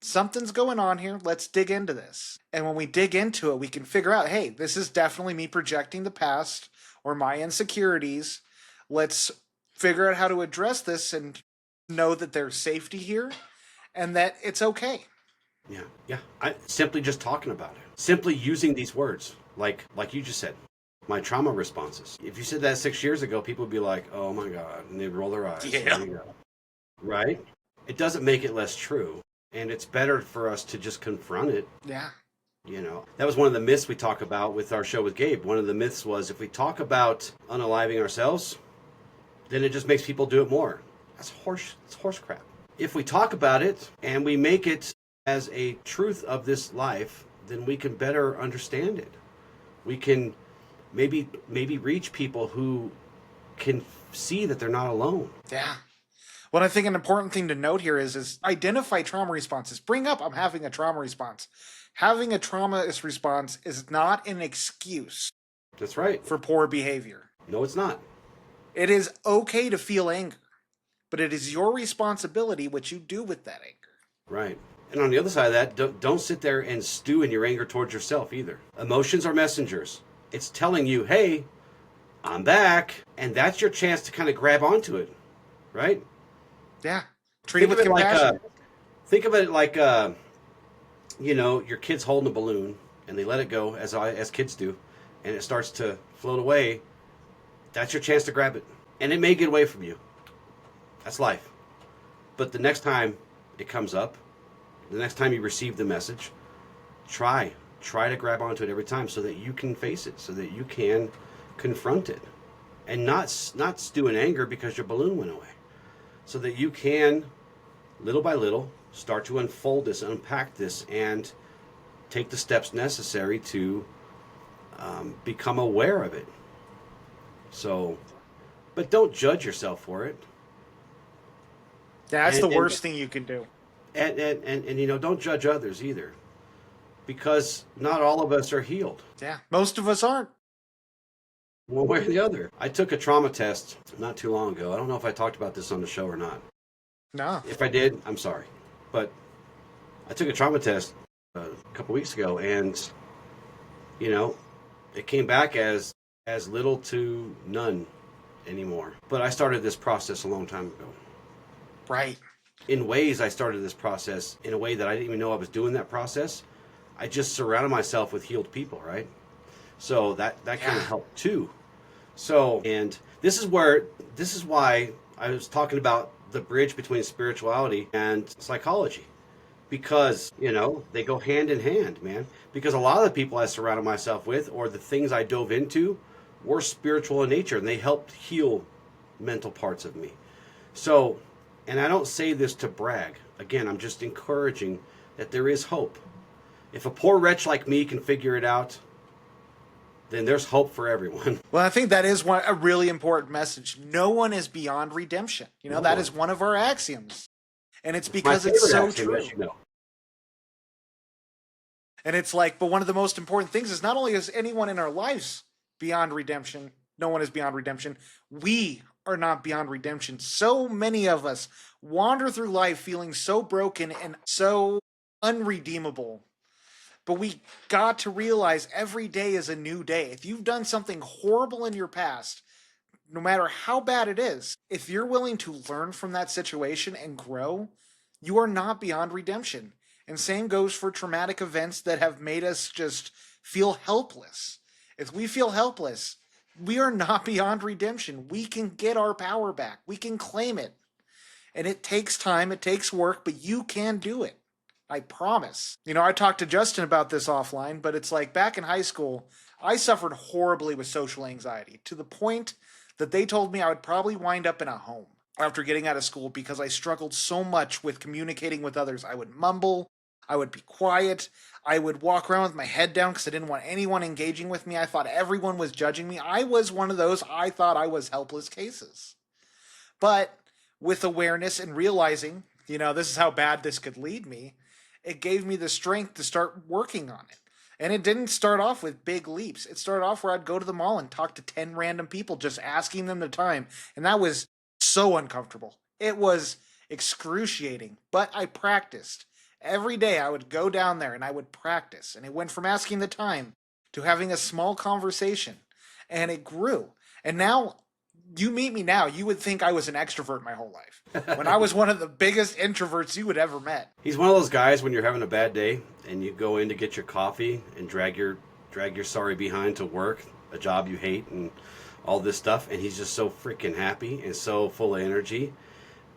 [SPEAKER 1] something's going on here. Let's dig into this. And when we dig into it, we can figure out, hey, this is definitely me projecting the past or my insecurities. Let's figure out how to address this and know that there's safety here and that it's okay.
[SPEAKER 2] Yeah. Simply just talking about it. Simply using these words, like you just said, my trauma responses. If you said that 6 years ago, people would be like, oh my God, and they'd roll their eyes.
[SPEAKER 1] Yeah.
[SPEAKER 2] Right? It doesn't make it less true. And it's better for us to just confront it.
[SPEAKER 1] Yeah.
[SPEAKER 2] That was one of the myths we talk about with our show with Gabe. One of the myths was, if we talk about unaliving ourselves, then it just makes people do it more. It's horse crap. If we talk about it and we make it as a truth of this life, then we can better understand it. We can maybe reach people who can see that they're not alone.
[SPEAKER 1] Yeah. What I think an important thing to note here is identify trauma responses. Bring up, I'm having a trauma response. Having a trauma response is not an excuse.
[SPEAKER 2] That's right.
[SPEAKER 1] For poor behavior.
[SPEAKER 2] No, it's not.
[SPEAKER 1] It is okay to feel anger, but it is your responsibility what you do with that anger.
[SPEAKER 2] Right. And on the other side of that, don't sit there and stew in your anger towards yourself either. Emotions are messengers. It's telling you, hey, I'm back. And that's your chance to kind of grab onto it. Right?
[SPEAKER 1] Yeah. Treat it with compassion.
[SPEAKER 2] Think of it like, your kid's holding a balloon and they let it go, as kids do, and it starts to float away. That's your chance to grab it. And it may get away from you. That's life. But the next time it comes up, the next time you receive the message, try to grab onto it every time so that you can face it, so that you can confront it. And not stew in anger because your balloon went away. So that you can little by little, start to unfold this, unpack this, and take the steps necessary to become aware of it. So, but don't judge yourself for it.
[SPEAKER 1] Yeah, that's the worst thing you can do.
[SPEAKER 2] And you know, don't judge others either, because not all of us are healed.
[SPEAKER 1] Yeah, most of us aren't.
[SPEAKER 2] One way or the other. I took a trauma test not too long ago. I don't know if I talked about this on the show or not.
[SPEAKER 1] No.
[SPEAKER 2] If I did, I'm sorry. But I took a trauma test a couple weeks ago, and you know, it came back as little to none anymore. But I started this process a long time ago.
[SPEAKER 1] Right.
[SPEAKER 2] In ways, I started this process in a way that I didn't even know I was doing that process. I just surrounded myself with healed people, right? So that kind of helped too. So, and this is why I was talking about the bridge between spirituality and psychology. Because, you know, they go hand in hand, man. Because a lot of the people I surrounded myself with, or the things I dove into, were spiritual in nature, and they helped heal mental parts of me. So, and I don't say this to brag. Again, I'm just encouraging that there is hope. If a poor wretch like me can figure it out, then there's hope for everyone.
[SPEAKER 1] Well, I think that is a really important message. No one is beyond redemption. You know, that is one of our axioms. And it's because it's so true.
[SPEAKER 2] You know.
[SPEAKER 1] And it's like, but one of the most important things is not only is anyone in our lives beyond redemption, no one is beyond redemption, we are not beyond redemption. So many of us wander through life feeling so broken and so unredeemable. But we got to realize every day is a new day. If you've done something horrible in your past, no matter how bad it is, if you're willing to learn from that situation and grow, you are not beyond redemption. And same goes for traumatic events that have made us just feel helpless. If we feel helpless, we are not beyond redemption. We can get our power back. We can claim it. And it takes time, it takes work, but you can do it. I promise. You know, I talked to Justin about this offline, but it's like back in high school, I suffered horribly with social anxiety to the point that they told me I would probably wind up in a home after getting out of school because I struggled so much with communicating with others. I would mumble, I would be quiet, I would walk around with my head down because I didn't want anyone engaging with me. I thought everyone was judging me. I was one of those, I thought I was helpless cases. But with awareness and realizing, you know, this is how bad this could lead me, it gave me the strength to start working on it. And it didn't start off with big leaps. It started off where I'd go to the mall and talk to 10 random people, just asking them the time. And that was so uncomfortable. It was excruciating, but I practiced. Every day I would go down there and I would practice. And it went from asking the time to having a small conversation. And it grew. And now, you meet me now, you would think I was an extrovert my whole life. When I was one of the biggest introverts you had ever met.
[SPEAKER 2] He's one of those guys when you're having a bad day and you go in to get your coffee and drag your sorry behind to work, a job you hate and all this stuff, and he's just so freaking happy and so full of energy.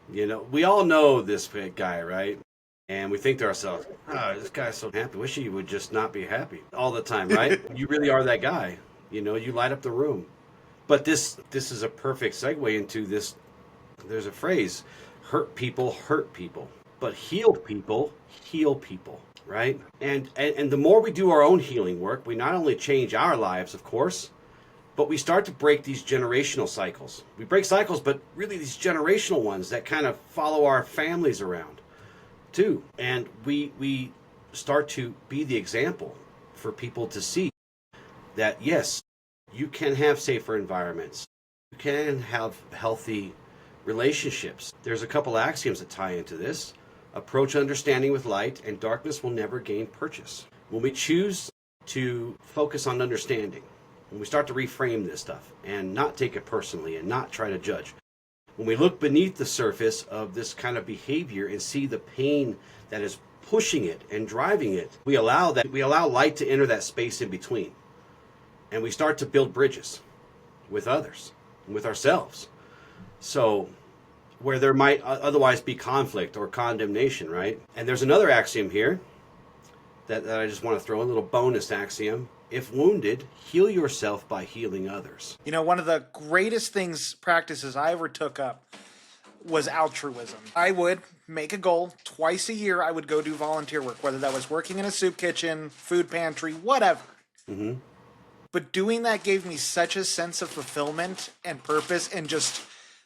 [SPEAKER 2] You know, we all know this guy, right? And we think to ourselves, oh, this guy's so happy. Wish he would just not be happy all the time, right? You really are that guy. You know, you light up the room. But this is a perfect segue into this. There's a phrase, hurt people, but healed people, heal people, right? And the more we do our own healing work, we not only change our lives, of course, but we start to break these generational cycles. We break cycles, but really these generational ones that kind of follow our families around too. And we start to be the example for people to see that, yes, you can have safer environments. You can have healthy relationships. There's a couple axioms that tie into this. Approach understanding with light, and darkness will never gain purchase. When we choose to focus on understanding, when we start to reframe this stuff and not take it personally and not try to judge, when we look beneath the surface of this kind of behavior and see the pain that is pushing it and driving it, we allow light to enter that space in between. And we start to build bridges with others, with ourselves. So where there might otherwise be conflict or condemnation, right? And there's another axiom here that I just want to throw, a little bonus axiom. If wounded, heal yourself by healing others.
[SPEAKER 1] You know, one of the greatest practices I ever took up was altruism. I would make a goal twice a year. I would go do volunteer work, whether that was working in a soup kitchen, food pantry, whatever.
[SPEAKER 2] Mm-hmm.
[SPEAKER 1] But doing that gave me such a sense of fulfillment and purpose and just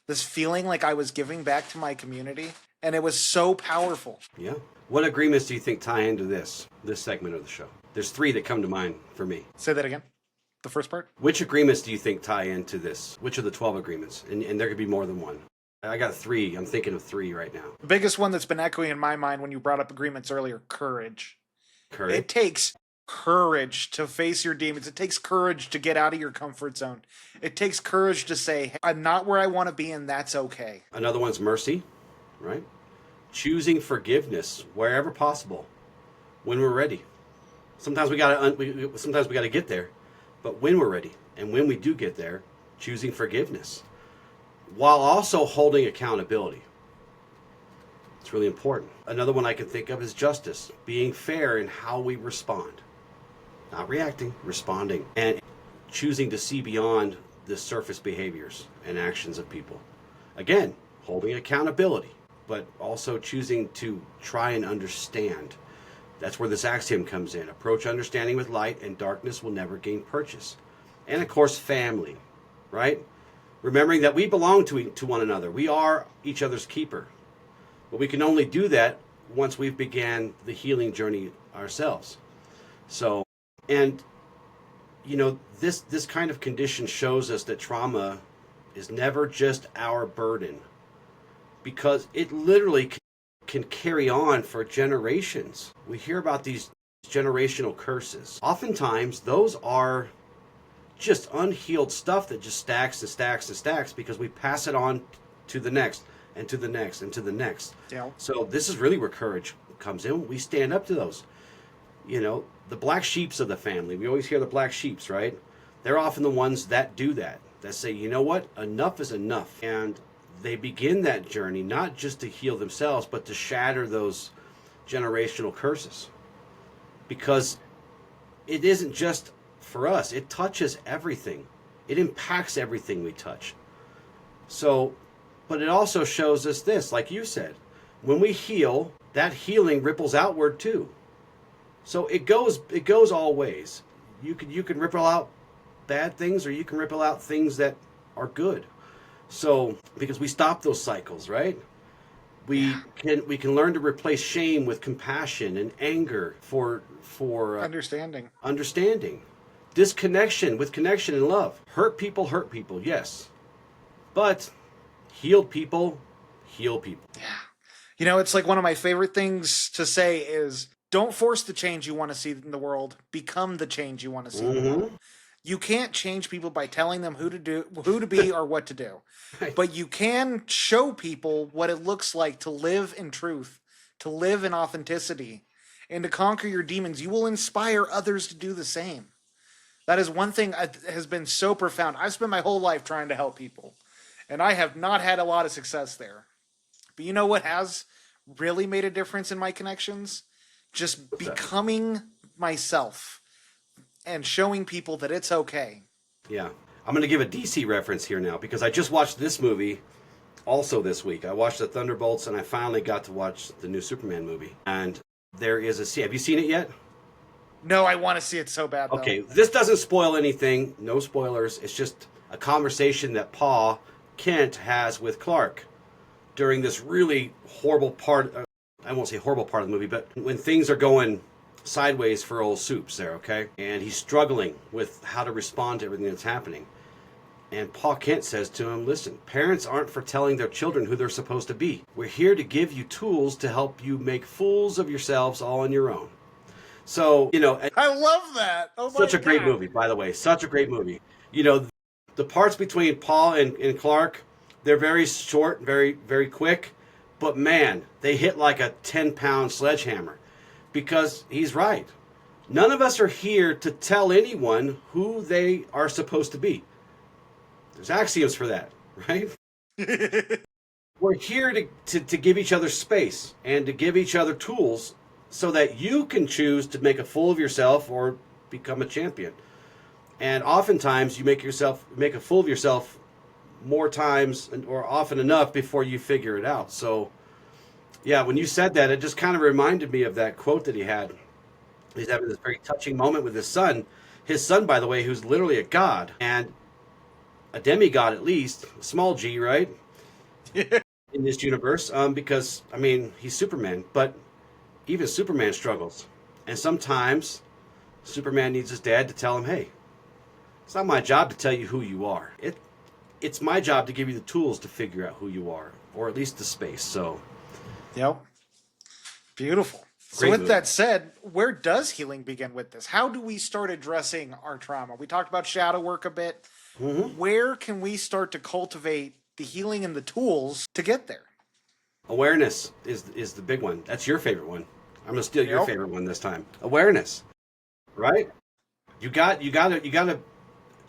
[SPEAKER 1] this feeling like I was giving back to my community. And it was so powerful.
[SPEAKER 2] Yeah. What agreements do you think tie into this segment of the show? There's 3 that come to mind for me.
[SPEAKER 1] Say that again. The first part?
[SPEAKER 2] Which agreements do you think tie into this? Which of the 12 agreements? And there could be more than one. I got 3. I'm thinking of 3 right now.
[SPEAKER 1] The biggest one that's been echoing in my mind when you brought up agreements earlier, courage.
[SPEAKER 2] Courage.
[SPEAKER 1] It takes courage to face your demons. It takes courage to get out of your comfort zone. It takes courage to say, I'm not where I want to be, and that's okay.
[SPEAKER 2] Another one's mercy, right? Choosing forgiveness wherever possible, when we're ready. Sometimes we gotta get there, but when we're ready, and when we do get there, choosing forgiveness, while also holding accountability. It's really important. Another one I can think of is justice, being fair in how we respond. Not reacting, responding. And choosing to see beyond the surface behaviors and actions of people. Again, holding accountability, but also choosing to try and understand. That's where this axiom comes in. Approach understanding with light, and darkness will never gain purchase. And of course, family, right? Remembering that we belong to one another. We are each other's keeper. But we can only do that once we've began the healing journey ourselves. So, and you know, this kind of condition shows us that trauma is never just our burden, because it literally can carry on for generations. We hear about these generational curses. Oftentimes, those are just unhealed stuff that just stacks and stacks and stacks because we pass it on to the next and to the next and to the next.
[SPEAKER 1] Yeah.
[SPEAKER 2] So this is really where courage comes in. We stand up to those. You know, the black sheeps of the family. We always hear the black sheeps, right? They're often the ones that do that say, you know what, enough is enough. And they begin that journey not just to heal themselves, but to shatter those generational curses. Because it isn't just for us, it touches everything. It impacts everything we touch. So, but it also shows us this, like you said, when we heal, that healing ripples outward too. So it goes all ways. You can ripple out bad things, or you can ripple out things that are good. So because we stop those cycles, right? We can learn to replace shame with compassion and anger for
[SPEAKER 1] understanding.
[SPEAKER 2] Disconnection with connection and love. Hurt people, yes. But healed people heal people.
[SPEAKER 1] Yeah. You know, it's like one of my favorite things to say is, don't force the change you want to see in the world. Become the change you want to see in the world. You can't change people by telling them who to be, or what to do.
[SPEAKER 2] Right.
[SPEAKER 1] But you can show people what it looks like to live in truth, to live in authenticity, and to conquer your demons. You will inspire others to do the same. That is one thing that has been so profound. I've spent my whole life trying to help people, and I have not had a lot of success there. But you know what has really made a difference in my connections? Just becoming myself and showing people that it's okay.
[SPEAKER 2] Yeah. I'm going to give a DC reference here now, because I just watched this movie also this week. I watched The Thunderbolts, and I finally got to watch the new Superman movie. And there is a scene. Have you seen it yet?
[SPEAKER 1] No, I want to see it so bad, though.
[SPEAKER 2] Okay, this doesn't spoil anything. No spoilers. It's just a conversation that Pa Kent has with Clark during this really horrible part. I won't say horrible part of the movie, but when things are going sideways for old Soups there, okay? And he's struggling with how to respond to everything that's happening. And Pa Kent says to him, listen, parents aren't for telling their children who they're supposed to be. We're here to give you tools to help you make fools of yourselves all on your own. So, you know,
[SPEAKER 1] I love that. Oh my
[SPEAKER 2] such a
[SPEAKER 1] God.
[SPEAKER 2] great movie, by the way. Such a great movie. You know, the parts between Paul and Clark, they're very short, very, very quick. But man, they hit like a 10-pound sledgehammer. Because he's right. None of us are here to tell anyone who they are supposed to be. There's axioms for that, right? We're here to give each other space and to give each other tools so that you can choose to make a fool of yourself or become a champion. And oftentimes you make a fool of yourself more times or often enough before you figure it out. So, yeah, when you said that, it just kind of reminded me of that quote that he had. He's having this very touching moment with his son. His son, by the way, who's literally a god and a demigod at least, small g, right? In this universe, because, I mean, he's Superman, but even Superman struggles. And sometimes Superman needs his dad to tell him, hey, it's not my job to tell you who you are. It's my job to give you the tools to figure out who you are, or at least the space. So,
[SPEAKER 1] Yep. Beautiful. So
[SPEAKER 2] Great
[SPEAKER 1] with
[SPEAKER 2] movie.
[SPEAKER 1] that said, where does healing begin with this? How do we start addressing our trauma? We talked about shadow work a bit. Where can we start to cultivate the healing and the tools to get there?
[SPEAKER 2] awareness is the big one. That's your favorite one. I'm gonna steal your
[SPEAKER 1] Yep.
[SPEAKER 2] favorite one this time. Awareness, right? You gotta.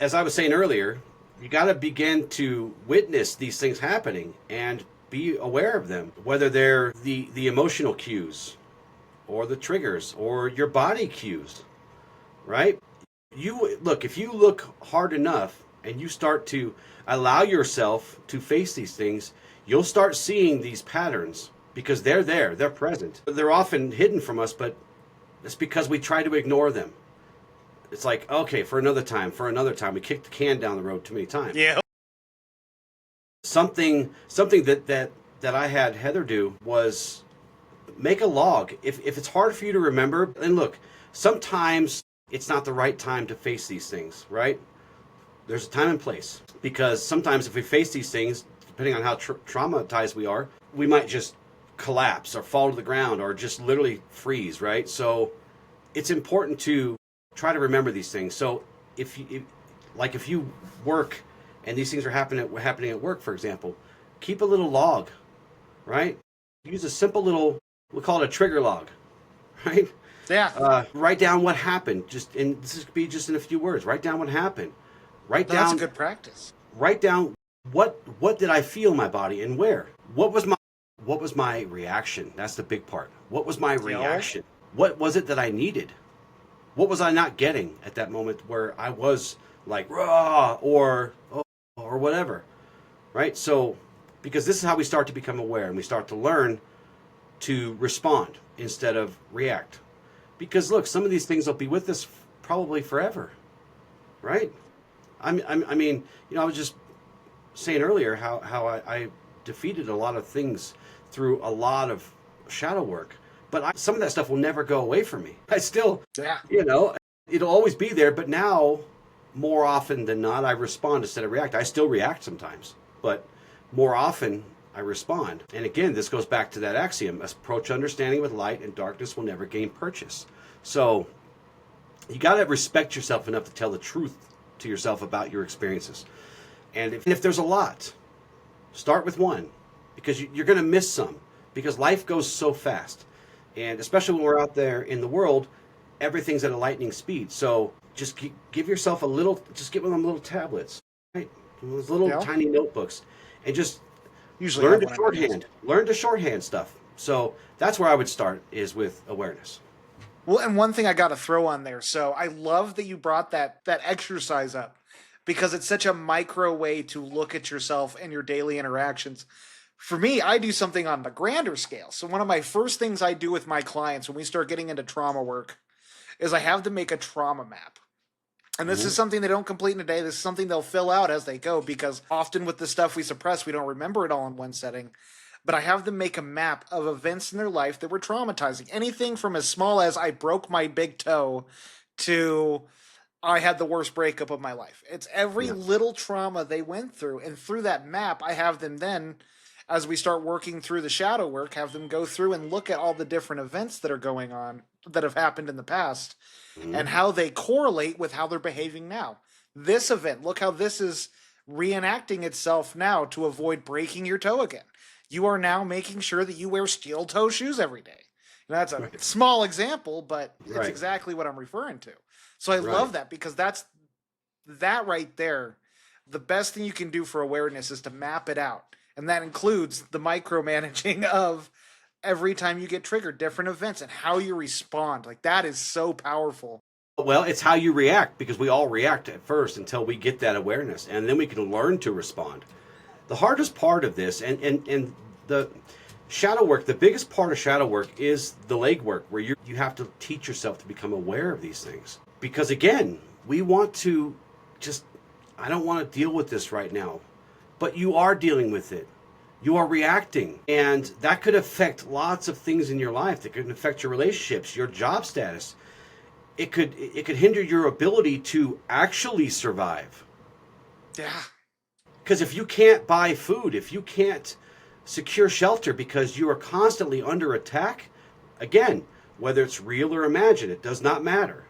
[SPEAKER 2] As I was saying earlier, you gotta begin to witness these things happening and be aware of them, whether they're the emotional cues, or the triggers, or your body cues, right? If you look hard enough and you start to allow yourself to face these things, you'll start seeing these patterns because they're there, they're present. They're often hidden from us, but it's because we try to ignore them. It's like, okay, for another time, we kicked the can down the road too many times.
[SPEAKER 1] Yeah.
[SPEAKER 2] Something that I had Heather do was make a log. If it's hard for you to remember, and look, sometimes it's not the right time to face these things, right? There's a time and place. Because sometimes if we face these things, depending on how traumatized we are, we might just collapse or fall to the ground or just literally freeze, right? So it's important to try to remember these things. So if you work and these things are happening at work, for example, keep a little log, right? Use a simple little, we'll call it a trigger log, right?
[SPEAKER 1] Yeah.
[SPEAKER 2] Write down what happened. And this could be just in a few words. Write down what happened.
[SPEAKER 1] That's a good practice.
[SPEAKER 2] Write down what did I feel in my body and where. What was my reaction? That's the big part. What was my reaction? What was it that I needed? What was I not getting at that moment where I was like raw or whatever, right? So because this is how we start to become aware and we start to learn to respond instead of react. Because look, some of these things will be with us probably forever, right? I mean, I was just saying earlier how I defeated a lot of things through a lot of shadow work, but some of that stuff will never go away from me. I still, it'll always be there, but now more often than not, I respond instead of react. I still react sometimes, but more often I respond. And again, this goes back to that axiom: approach understanding with light and darkness will never gain purchase. So you got to respect yourself enough to tell the truth to yourself about your experiences. And if there's a lot, start with one, because you're going to miss some, because life goes so fast. And especially when we're out there in the world, everything's at a lightning speed. So just give yourself just get one of them little tablets, right? Those little tiny notebooks, and just
[SPEAKER 1] Usually
[SPEAKER 2] learn to shorthand stuff. So that's where I would start, is with awareness.
[SPEAKER 1] Well, and one thing I got to throw on there. So I love that you brought that exercise up, because it's such a micro way to look at yourself and your daily interactions. For me, I do something on the grander scale. So one of my first things I do with my clients when we start getting into trauma work is I have them make a trauma map. And this is something they don't complete in a day. This is something they'll fill out as they go, because often with the stuff we suppress, we don't remember it all in one setting. But I have them make a map of events in their life that were traumatizing. Anything from as small as I broke my big toe to I had the worst breakup of my life. It's every little trauma they went through. And through that map, I have them then, as we start working through the shadow work, have them go through and look at all the different events that are going on that have happened in the past and how they correlate with how they're behaving now. This event, look how this is reenacting itself now to avoid breaking your toe again. You are now making sure that you wear steel toe shoes every day. And that's a small example, but it's exactly what I'm referring to. So I love that, because that right there, the best thing you can do for awareness is to map it out. And that includes the micromanaging of every time you get triggered, different events, and how you respond. Like, that is so powerful.
[SPEAKER 2] Well, it's how you react, because we all react at first until we get that awareness, and then we can learn to respond. The hardest part of this, and the shadow work, the biggest part of shadow work is the leg work, where you have to teach yourself to become aware of these things. Because again, we want to just, I don't want to deal with this right now, but you are dealing with it. You are reacting, and that could affect lots of things in your life. That could affect your relationships, your job status. It could hinder your ability to actually survive.
[SPEAKER 1] Yeah.
[SPEAKER 2] Because if you can't buy food, if you can't secure shelter because you are constantly under attack, again, whether it's real or imagined, it does not matter.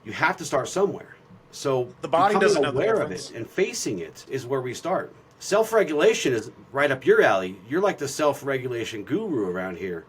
[SPEAKER 2] You have to start somewhere. So
[SPEAKER 1] the body doesn't know the
[SPEAKER 2] aware of
[SPEAKER 1] difference.
[SPEAKER 2] it and facing it is where we start. Self-regulation is right up your alley. You're like the self-regulation guru around here.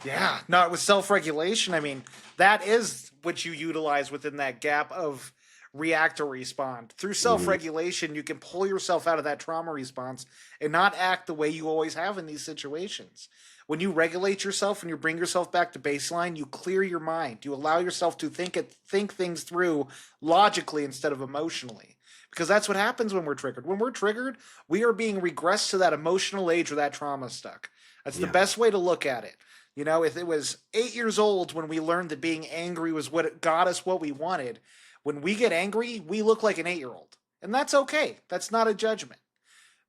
[SPEAKER 1] Yeah, no, with self-regulation, I mean, that is what you utilize within that gap of react or respond. Through self-regulation, you can pull yourself out of that trauma response and not act the way you always have in these situations. When you regulate yourself and you bring yourself back to baseline, you clear your mind. You allow yourself to think things through logically instead of emotionally. Because that's what happens when we're triggered. When we're triggered, we are being regressed to that emotional age where that trauma stuck. That's the best way to look at it. You know, if it was 8 years old when we learned that being angry was what got us what we wanted, when we get angry, we look like an 8-year-old. And that's okay. That's not a judgment.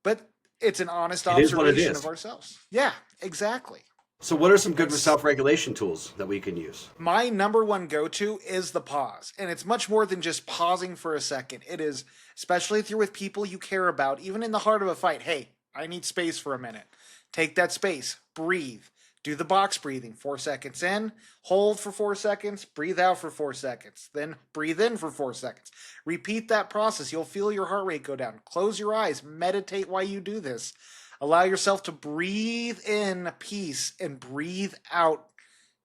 [SPEAKER 1] But it's an honest observation of ourselves. Yeah, exactly.
[SPEAKER 2] So what are some good self-regulation tools that we can use?
[SPEAKER 1] My number one go-to is the pause. And it's much more than just pausing for a second. It is, especially if you're with people you care about, even in the heart of a fight, hey, I need space for a minute. Take that space, breathe. Do the box breathing, 4 seconds in, hold for 4 seconds, breathe out for 4 seconds, then breathe in for 4 seconds. Repeat that process. You'll feel your heart rate go down. Close your eyes. Meditate while you do this. Allow yourself to breathe in peace and breathe out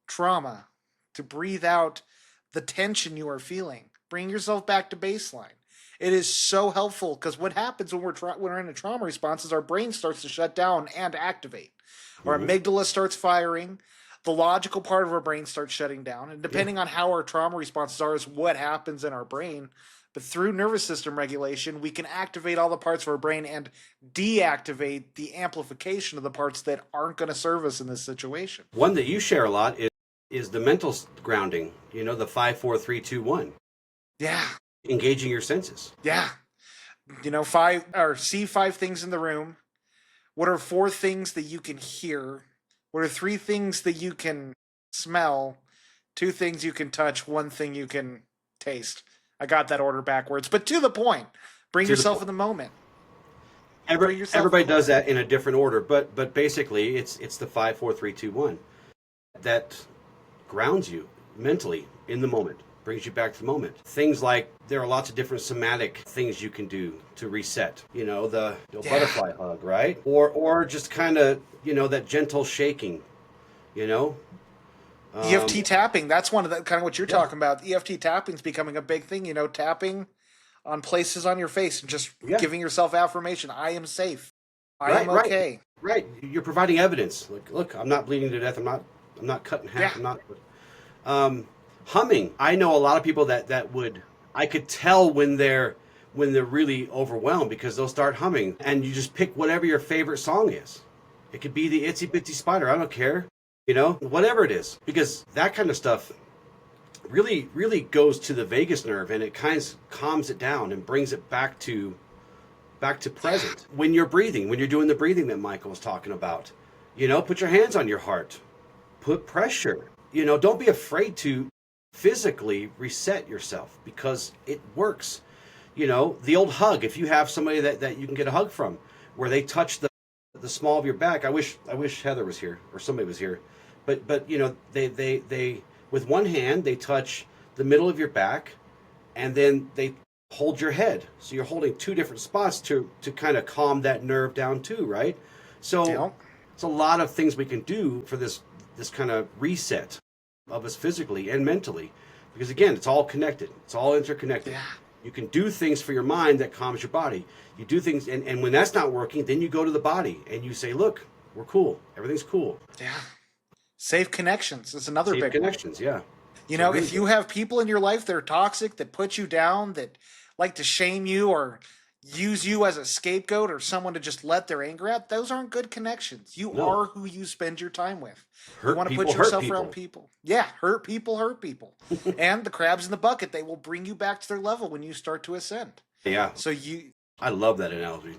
[SPEAKER 1] trauma, to breathe out the tension you are feeling. Bring yourself back to baseline. It is so helpful because what happens when we're in a trauma response is our brain starts to shut down and activate. Our amygdala starts firing. The logical part of our brain starts shutting down. And depending on how our trauma responses are is what happens in our brain. But through nervous system regulation, we can activate all the parts of our brain and deactivate the amplification of the parts that aren't going to serve us in this situation.
[SPEAKER 2] One that you share a lot is the mental grounding, you know, the 5, 4, 3, 2, 1.
[SPEAKER 1] Yeah.
[SPEAKER 2] Engaging your senses.
[SPEAKER 1] Yeah. You know, see 5 things in the room. What are 4 things that you can hear? What are 3 things that you can smell? 2 things you can touch, 1 thing you can taste. I got that order backwards, but to the point. Bring yourself in the moment.
[SPEAKER 2] Everybody does that in a different order, but basically it's the 5, 4, 3, 2, 1 that grounds you mentally in the moment. Brings you back to the moment. Things like there are lots of different somatic things you can do to reset. You know, the butterfly hug, right? Or just kind of, you know, that gentle shaking, you know?
[SPEAKER 1] EFT tapping, that's one of the kind of what you're talking about. EFT tapping is becoming a big thing, you know, tapping on places on your face and just giving yourself affirmation. I am safe. I am okay.
[SPEAKER 2] Right. You're providing evidence. Like, look, I'm not bleeding to death. I'm not cut in half. I'm not humming. I know a lot of people that would, I could tell when they're really overwhelmed because they'll start humming and you just pick whatever your favorite song is. It could be the Itsy Bitsy Spider. I don't care. You know, whatever it is, because that kind of stuff really, really goes to the vagus nerve and it kind of calms it down and brings it back to present. When you're breathing, when you're doing the breathing that Michael was talking about, you know, put your hands on your heart, put pressure, you know, don't be afraid to physically reset yourself because it works. You know, the old hug, if you have somebody that you can get a hug from where they touch the small of your back. I wish Heather was here or somebody was here. But you know, they with one hand they touch the middle of your back and then they hold your head. So you're holding 2 different spots to kind of calm that nerve down too, right? So it's a lot of things we can do for this kind of reset of us physically and mentally. Because again, it's all connected. It's all interconnected. Yeah. You can do things for your mind that calms your body. You do things, and when that's not working, then you go to the body and you say, look, we're cool. Everything's cool.
[SPEAKER 1] Yeah. Safe connections is another big
[SPEAKER 2] connections,
[SPEAKER 1] one.
[SPEAKER 2] Yeah.
[SPEAKER 1] You know, if you have people in your life that are toxic, that put you down, that like to shame you or use you as a scapegoat or someone to just let their anger out, those aren't good connections. You
[SPEAKER 2] No.
[SPEAKER 1] are who you spend your time with. You
[SPEAKER 2] Hurt
[SPEAKER 1] want to
[SPEAKER 2] people
[SPEAKER 1] put
[SPEAKER 2] hurt
[SPEAKER 1] yourself
[SPEAKER 2] people.
[SPEAKER 1] around people. Yeah, hurt people hurt people. And the crabs in the bucket, they will bring you back to their level when you start to ascend.
[SPEAKER 2] Yeah.
[SPEAKER 1] So you
[SPEAKER 2] I love that analogy.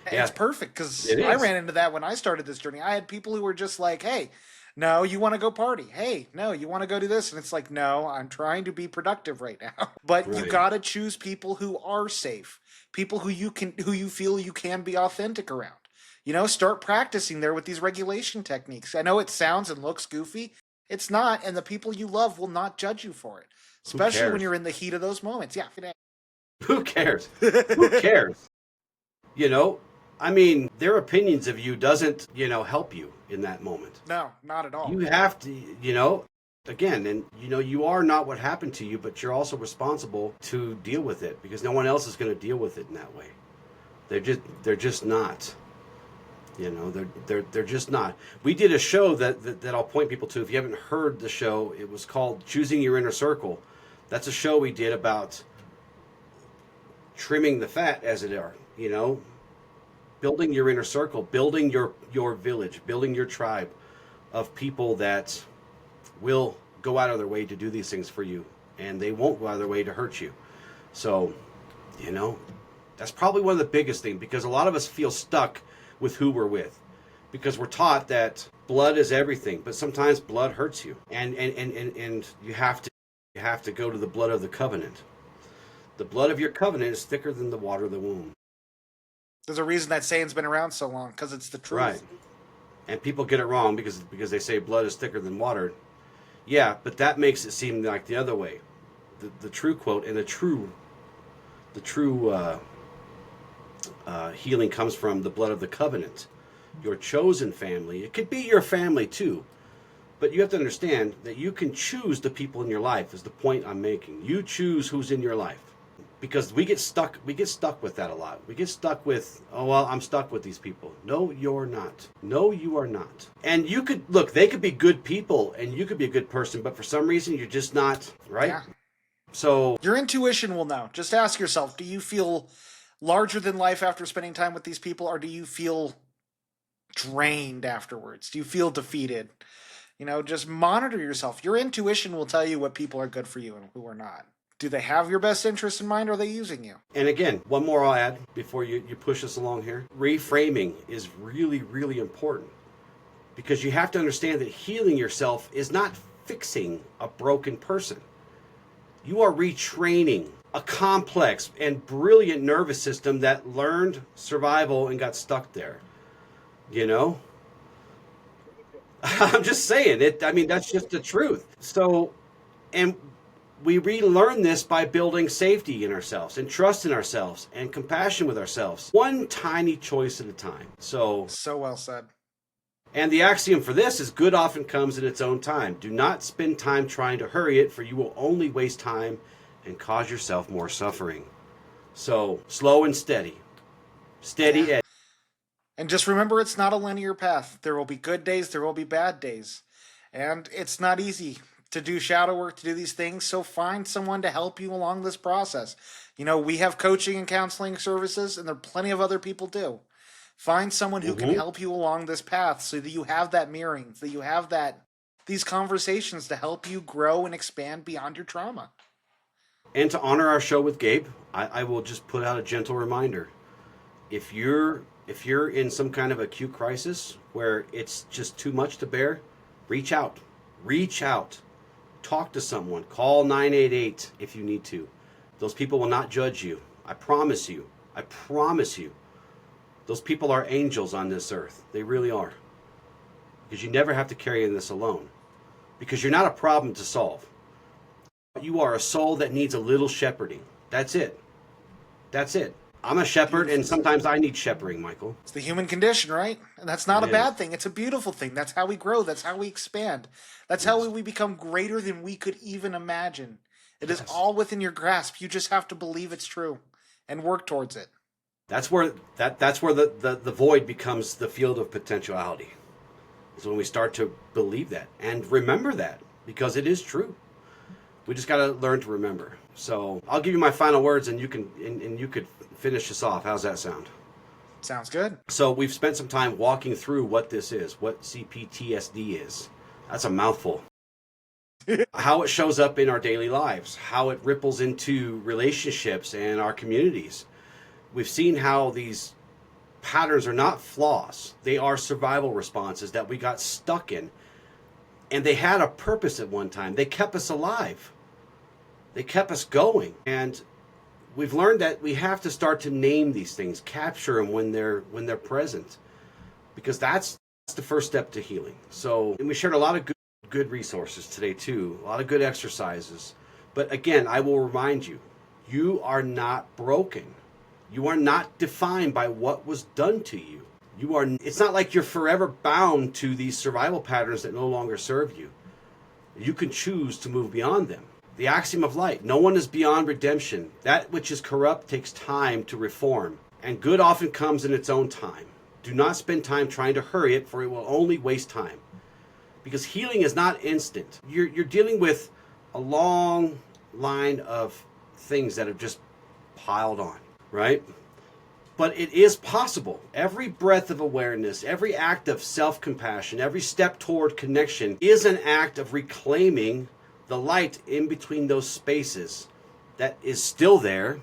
[SPEAKER 1] It's perfect because
[SPEAKER 2] It
[SPEAKER 1] I
[SPEAKER 2] is.
[SPEAKER 1] ran into that when I started this journey. I had people who were just like, hey, no, you want to go party. Hey, no, you want to go do this. And it's like, no, I'm trying to be productive right now. But you
[SPEAKER 2] Right.
[SPEAKER 1] got to choose people who are safe, people who you feel you can be authentic around. Start practicing there with these regulation techniques. I know it sounds and looks goofy. It's not. And the people you love will not judge you for it, especially when
[SPEAKER 2] cares?
[SPEAKER 1] you're in the heat of those moments. Yeah.
[SPEAKER 2] Who cares? Who cares? I mean, their opinions of you doesn't, help you in that moment.
[SPEAKER 1] No, not at all.
[SPEAKER 2] You have to, again, and you are not what happened to you, but you're also responsible to deal with it because no one else is going to deal with it in that way. They're just not. They're just not. We did a show that I'll point people to. If you haven't heard the show, it was called Choosing Your Inner Circle. That's a show we did about trimming the fat, as it are, building your inner circle, building your village, building your tribe of people that will go out of their way to do these things for you, and they won't go out of their way to hurt you. So, that's probably one of the biggest things, because a lot of us feel stuck with who we're with, because we're taught that blood is everything, but sometimes blood hurts you, and you have to go to the blood of the covenant. The blood of your covenant is thicker than the water of the womb.
[SPEAKER 1] There's a reason that saying's been around so long, because it's the truth.
[SPEAKER 2] Right. And people get it wrong because they say blood is thicker than water. Yeah, but that makes it seem like the other way. The true quote and the true healing comes from the blood of the covenant. Your chosen family. It could be your family too. But you have to understand that you can choose the people in your life, is the point I'm making. You choose who's in your life. Because we get stuck with that a lot. We get stuck with, oh, well, I'm stuck with these people. No, you're not. No, you are not. And they could be good people and you could be a good person, but for some reason you're just not, right?
[SPEAKER 1] Yeah.
[SPEAKER 2] So
[SPEAKER 1] your intuition will know. Just ask yourself, do you feel larger than life after spending time with these people, or do you feel drained afterwards? Do you feel defeated? Just monitor yourself. Your intuition will tell you what people are good for you and who are not. Do they have your best interest in mind, or are they using you?
[SPEAKER 2] And again, one more I'll add before you push us along here. Reframing is really, really important, because you have to understand that healing yourself is not fixing a broken person. You are retraining a complex and brilliant nervous system that learned survival and got stuck there. I'm just saying it. I mean, that's just the truth. So, and we relearn this by building safety in ourselves and trust in ourselves and compassion with ourselves. One tiny choice at a time. So
[SPEAKER 1] well said.
[SPEAKER 2] And the axiom for this is good often comes in its own time. Do not spend time trying to hurry it, for you will only waste time and cause yourself more suffering. So slow and steady. Steady edge.
[SPEAKER 1] And just remember, it's not a linear path. There will be good days, there will be bad days. And it's not easy to do shadow work, to do these things. So find someone to help you along this process. We have coaching and counseling services, and there are plenty of other people too. Find someone who can help you along this path, so that you have that mirroring, so that you have these conversations to help you grow and expand beyond your trauma.
[SPEAKER 2] And to honor our show with Gabe, I will just put out a gentle reminder. If you're in some kind of acute crisis where it's just too much to bear, reach out. Talk to someone. Call 988 if you need to. Those people will not judge you. I promise you. Those people are angels on this earth. They really are. Because you never have to carry this alone. Because you're not a problem to solve. You are a soul that needs a little shepherding. That's it. I'm a shepherd, and sometimes I need shepherding, Michael.
[SPEAKER 1] It's the human condition, right? And that's not a bad thing. It's a beautiful thing. That's how we grow. That's how we expand. That's how we become greater than we could even imagine. It is all within your grasp. You just have to believe it's true and work towards it.
[SPEAKER 2] That's where the void becomes the field of potentiality. Is when we start to believe that and remember that, because it is true. We just got to learn to remember. So I'll give you my final words, and you could finish this off. How's that sound?
[SPEAKER 1] Sounds good.
[SPEAKER 2] So we've spent some time walking through what this is, what CPTSD is. That's a mouthful. How it shows up in our daily lives, how it ripples into relationships and our communities. We've seen how these patterns are not flaws. They are survival responses that we got stuck in. And they had a purpose at one time. They kept us alive. They kept us going. And we've learned that we have to start to name these things, capture them when they're present, because that's the first step to healing. So, and we shared a lot of good resources today too, a lot of good exercises. But again, I will remind you, you are not broken. You are not defined by what was done to you. It's not like you're forever bound to these survival patterns that no longer serve you. You can choose to move beyond them. The axiom of light, no one is beyond redemption. That which is corrupt takes time to reform, and good often comes in its own time. Do not spend time trying to hurry it, for it will only waste time. Because healing is not instant. You're dealing with a long line of things that have just piled on, right? But it is possible. Every breath of awareness, every act of self-compassion, every step toward connection is an act of reclaiming the light in between those spaces that is still there.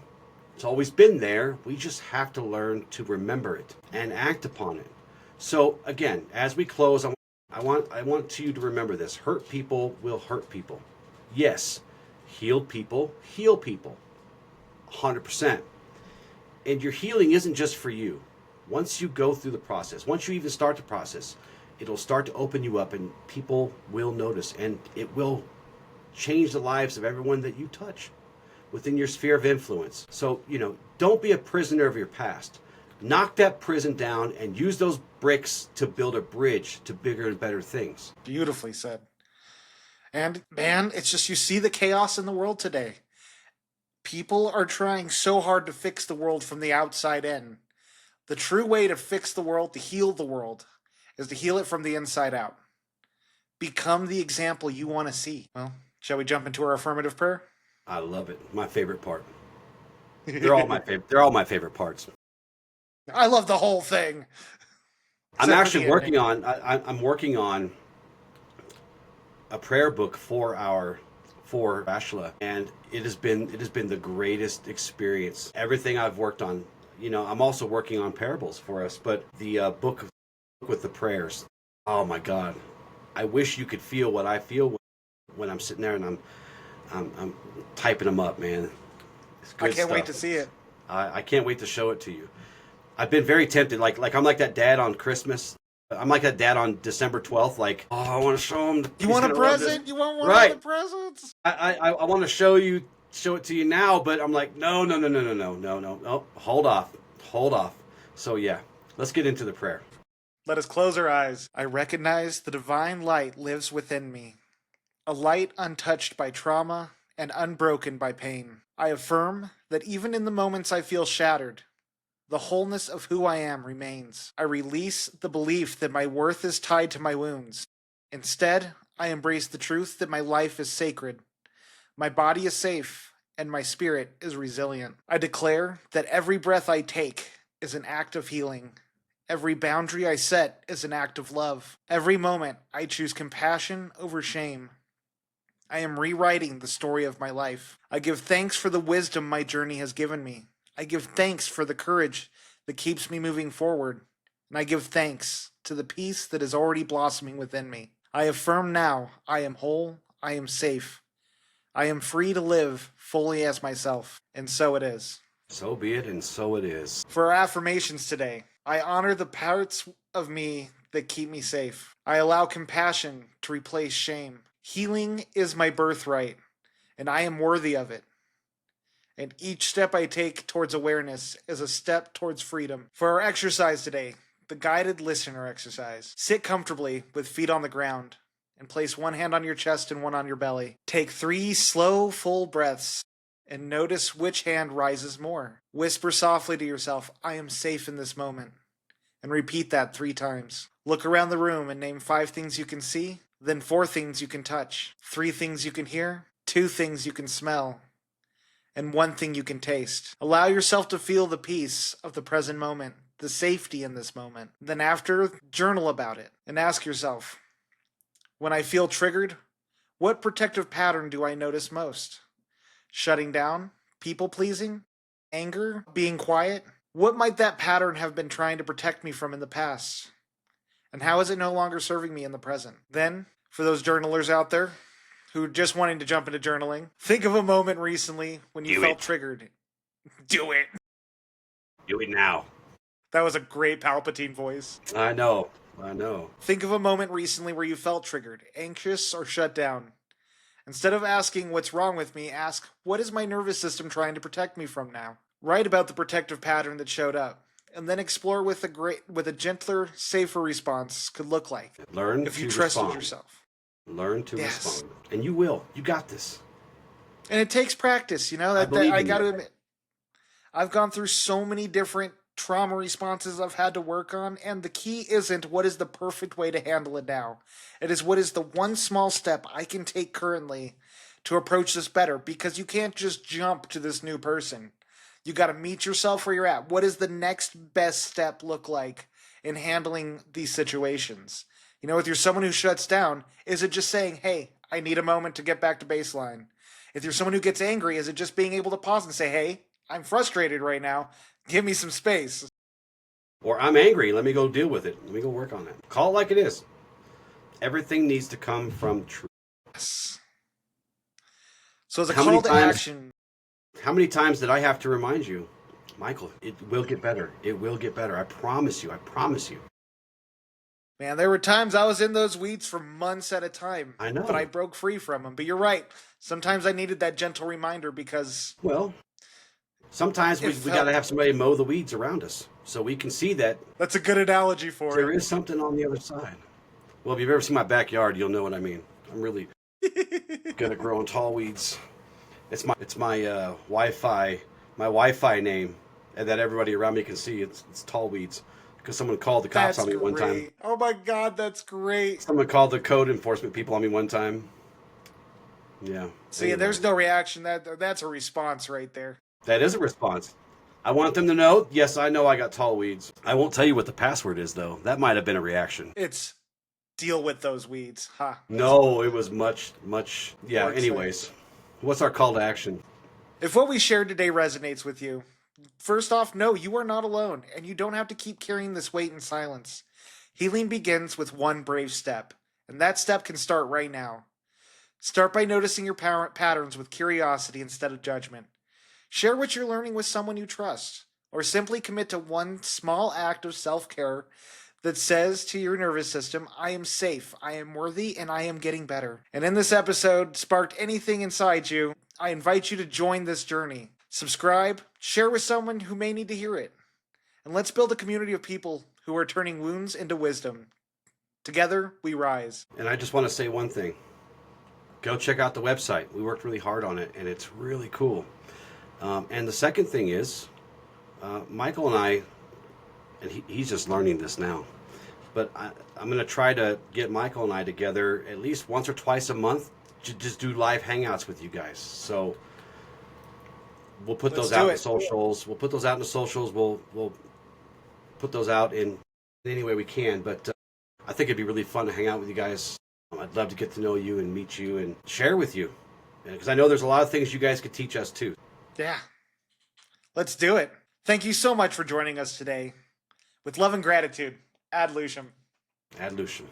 [SPEAKER 2] It's always been there. We just have to learn to remember it and act upon it. So again, as we close, I want you to remember this. Hurt people will hurt people. Yes, healed people heal people. 100%. And your healing isn't just for you. Once you go through the process, once you even start the process, it'll start to open you up and people will notice, and it will change the lives of everyone that you touch within your sphere of influence. So, don't be a prisoner of your past. Knock that prison down and use those bricks to build a bridge to bigger and better things.
[SPEAKER 1] Beautifully said. And man, it's just, you see the chaos in the world today. People are trying so hard to fix the world from the outside in. The true way to fix the world, to heal the world, is to heal it from the inside out. Become the example you want to see. Well, shall we jump into our affirmative prayer?
[SPEAKER 2] I love it. My favorite part. They're all my favorite. They're all my favorite parts.
[SPEAKER 1] I love the whole thing.
[SPEAKER 2] I'm actually working on. I'm working on a prayer book for Ashla, and it has been the greatest experience. Everything I've worked on, I'm also working on parables for us, but the book with the prayers. Oh my God, I wish you could feel what I feel when I'm sitting there and I'm typing them up, man. It's good
[SPEAKER 1] I can't
[SPEAKER 2] stuff.
[SPEAKER 1] wait to see it.
[SPEAKER 2] I can't wait to show it to you. I've been very tempted, like I'm like that dad on Christmas. I'm like that dad on December 12th, like, oh, I want to show him.
[SPEAKER 1] You want a present? You want one
[SPEAKER 2] right.
[SPEAKER 1] of the presents?
[SPEAKER 2] I want to show it to you now, but I'm like, no, hold off. So yeah, let's get into the prayer.
[SPEAKER 1] Let us close our eyes. I recognize the divine light lives within me, a light untouched by trauma and unbroken by pain. I affirm that even in the moments I feel shattered, the wholeness of who I am remains. I release the belief that my worth is tied to my wounds. Instead, I embrace the truth that my life is sacred, my body is safe, and my spirit is resilient. I declare that every breath I take is an act of healing. Every boundary I set is an act of love. Every moment I choose compassion over shame. I am rewriting the story of my life. I give thanks for the wisdom my journey has given me. I give thanks for the courage that keeps me moving forward. And I give thanks to the peace that is already blossoming within me. I affirm now I am whole, I am safe. I am free to live fully as myself. And so it is.
[SPEAKER 2] So be it, and so it is.
[SPEAKER 1] For our affirmations today, I honor the parts of me that keep me safe. I allow compassion to replace shame. Healing is my birthright, and I am worthy of it. And each step I take towards awareness is a step towards freedom. For our exercise today, the guided listener exercise. Sit comfortably with feet on the ground and place one hand on your chest and one on your belly. Take 3 slow, full breaths and notice which hand rises more. Whisper softly to yourself, I am safe in this moment. And repeat that 3 times. Look around the room and name 5 things you can see, then 4 things you can touch, 3 things you can hear, 2 things you can smell, and one thing you can taste. Allow yourself to feel the peace of the present moment, the safety in this moment. Then after, journal about it and ask yourself, when I feel triggered, what protective pattern do I notice most? Shutting down? People pleasing? Anger? Being quiet? What might that pattern have been trying to protect me from in the past? And how is it no longer serving me in the present? Then, for those journalers out there who are just wanting to jump into journaling, think of a moment recently when you felt triggered. Do it.
[SPEAKER 2] Do it now.
[SPEAKER 1] That was a great Palpatine voice.
[SPEAKER 2] I know.
[SPEAKER 1] Think of a moment recently where you felt triggered, anxious, or shut down. Instead of asking what's wrong with me, ask what is my nervous system trying to protect me from now? Write about the protective pattern that showed up, and then explore what a gentler, safer response could look like.
[SPEAKER 2] Learn
[SPEAKER 1] if you
[SPEAKER 2] to
[SPEAKER 1] trusted
[SPEAKER 2] respond.
[SPEAKER 1] yourself.
[SPEAKER 2] Learn to respond, and you will. You got this.
[SPEAKER 1] And it takes practice, you know. I got to admit, I've gone through so many different trauma responses I've had to work on, and the key isn't what is the perfect way to handle it now. It is what is the one small step I can take currently to approach this better, because you can't just jump to this new person. You got to meet yourself where you're at. What does the next best step look like in handling these situations? You know, if you're someone who shuts down, is it just saying, hey, I need a moment to get back to baseline? If you're someone who gets angry, is it just being able to pause and say, hey, I'm frustrated right now. Give me some space.
[SPEAKER 2] Or I'm angry. Let me go deal with it. Let me go work on it. Call it like it is. Everything needs to come from truth.
[SPEAKER 1] Yes. So as a call to action.
[SPEAKER 2] How many times did I have to remind you, Michael, it will get better. It will get better. I promise you. I promise you.
[SPEAKER 1] Man, there were times I was in those weeds for months at a time.
[SPEAKER 2] I know.
[SPEAKER 1] But I broke free from them. But you're right. Sometimes I needed that gentle reminder because...
[SPEAKER 2] Well, sometimes we got to have somebody mow the weeds around us so we can see that.
[SPEAKER 1] That's a good analogy for
[SPEAKER 2] there is something on the other side. Well, if you've ever seen my backyard, you'll know what I mean. I'm really good at growing tall weeds. It's my Wi-Fi name, and that everybody around me can see. It's tall weeds, because someone called the cops on me one time.
[SPEAKER 1] Oh my God, that's great.
[SPEAKER 2] Someone called the code enforcement people on me one time. Yeah.
[SPEAKER 1] See, anyway. There's no reaction. That's a response right there.
[SPEAKER 2] That is a response. I want them to know, yes, I know I got tall weeds. I won't tell you what the password is, though. That might have been a reaction.
[SPEAKER 1] It's deal with those weeds, huh?
[SPEAKER 2] No, it was much. Yeah, anyways. What's our call to action?
[SPEAKER 1] If what we shared today resonates with you, first off, no, you are not alone, and you don't have to keep carrying this weight in silence. Healing begins with one brave step, and that step can start right now. Start by noticing your patterns with curiosity instead of judgment. Share what you're learning with someone you trust, or simply commit to one small act of self-care that says to your nervous system, I am safe, I am worthy, and I am getting better. And in this episode, sparked anything inside you, I invite you to join this journey. Subscribe, share with someone who may need to hear it. And let's build a community of people who are turning wounds into wisdom. Together, we rise.
[SPEAKER 2] And I just want to say one thing. Go check out the website. We worked really hard on it, and it's really cool. And the second thing is, Michael and I, and he's just learning this now, but I'm going to try to get Michael and I together at least once or twice a month to just do live hangouts with you guys. So we'll put those out in the socials. We'll put those out in the socials. We'll put those out in any way we can. But I think it'd be really fun to hang out with you guys. I'd love to get to know you and meet you and share with you, because I know there's a lot of things you guys could teach us too.
[SPEAKER 1] Yeah. Let's do it. Thank you so much for joining us today. With love and gratitude, Ad Lucium.
[SPEAKER 2] Ad Lucium.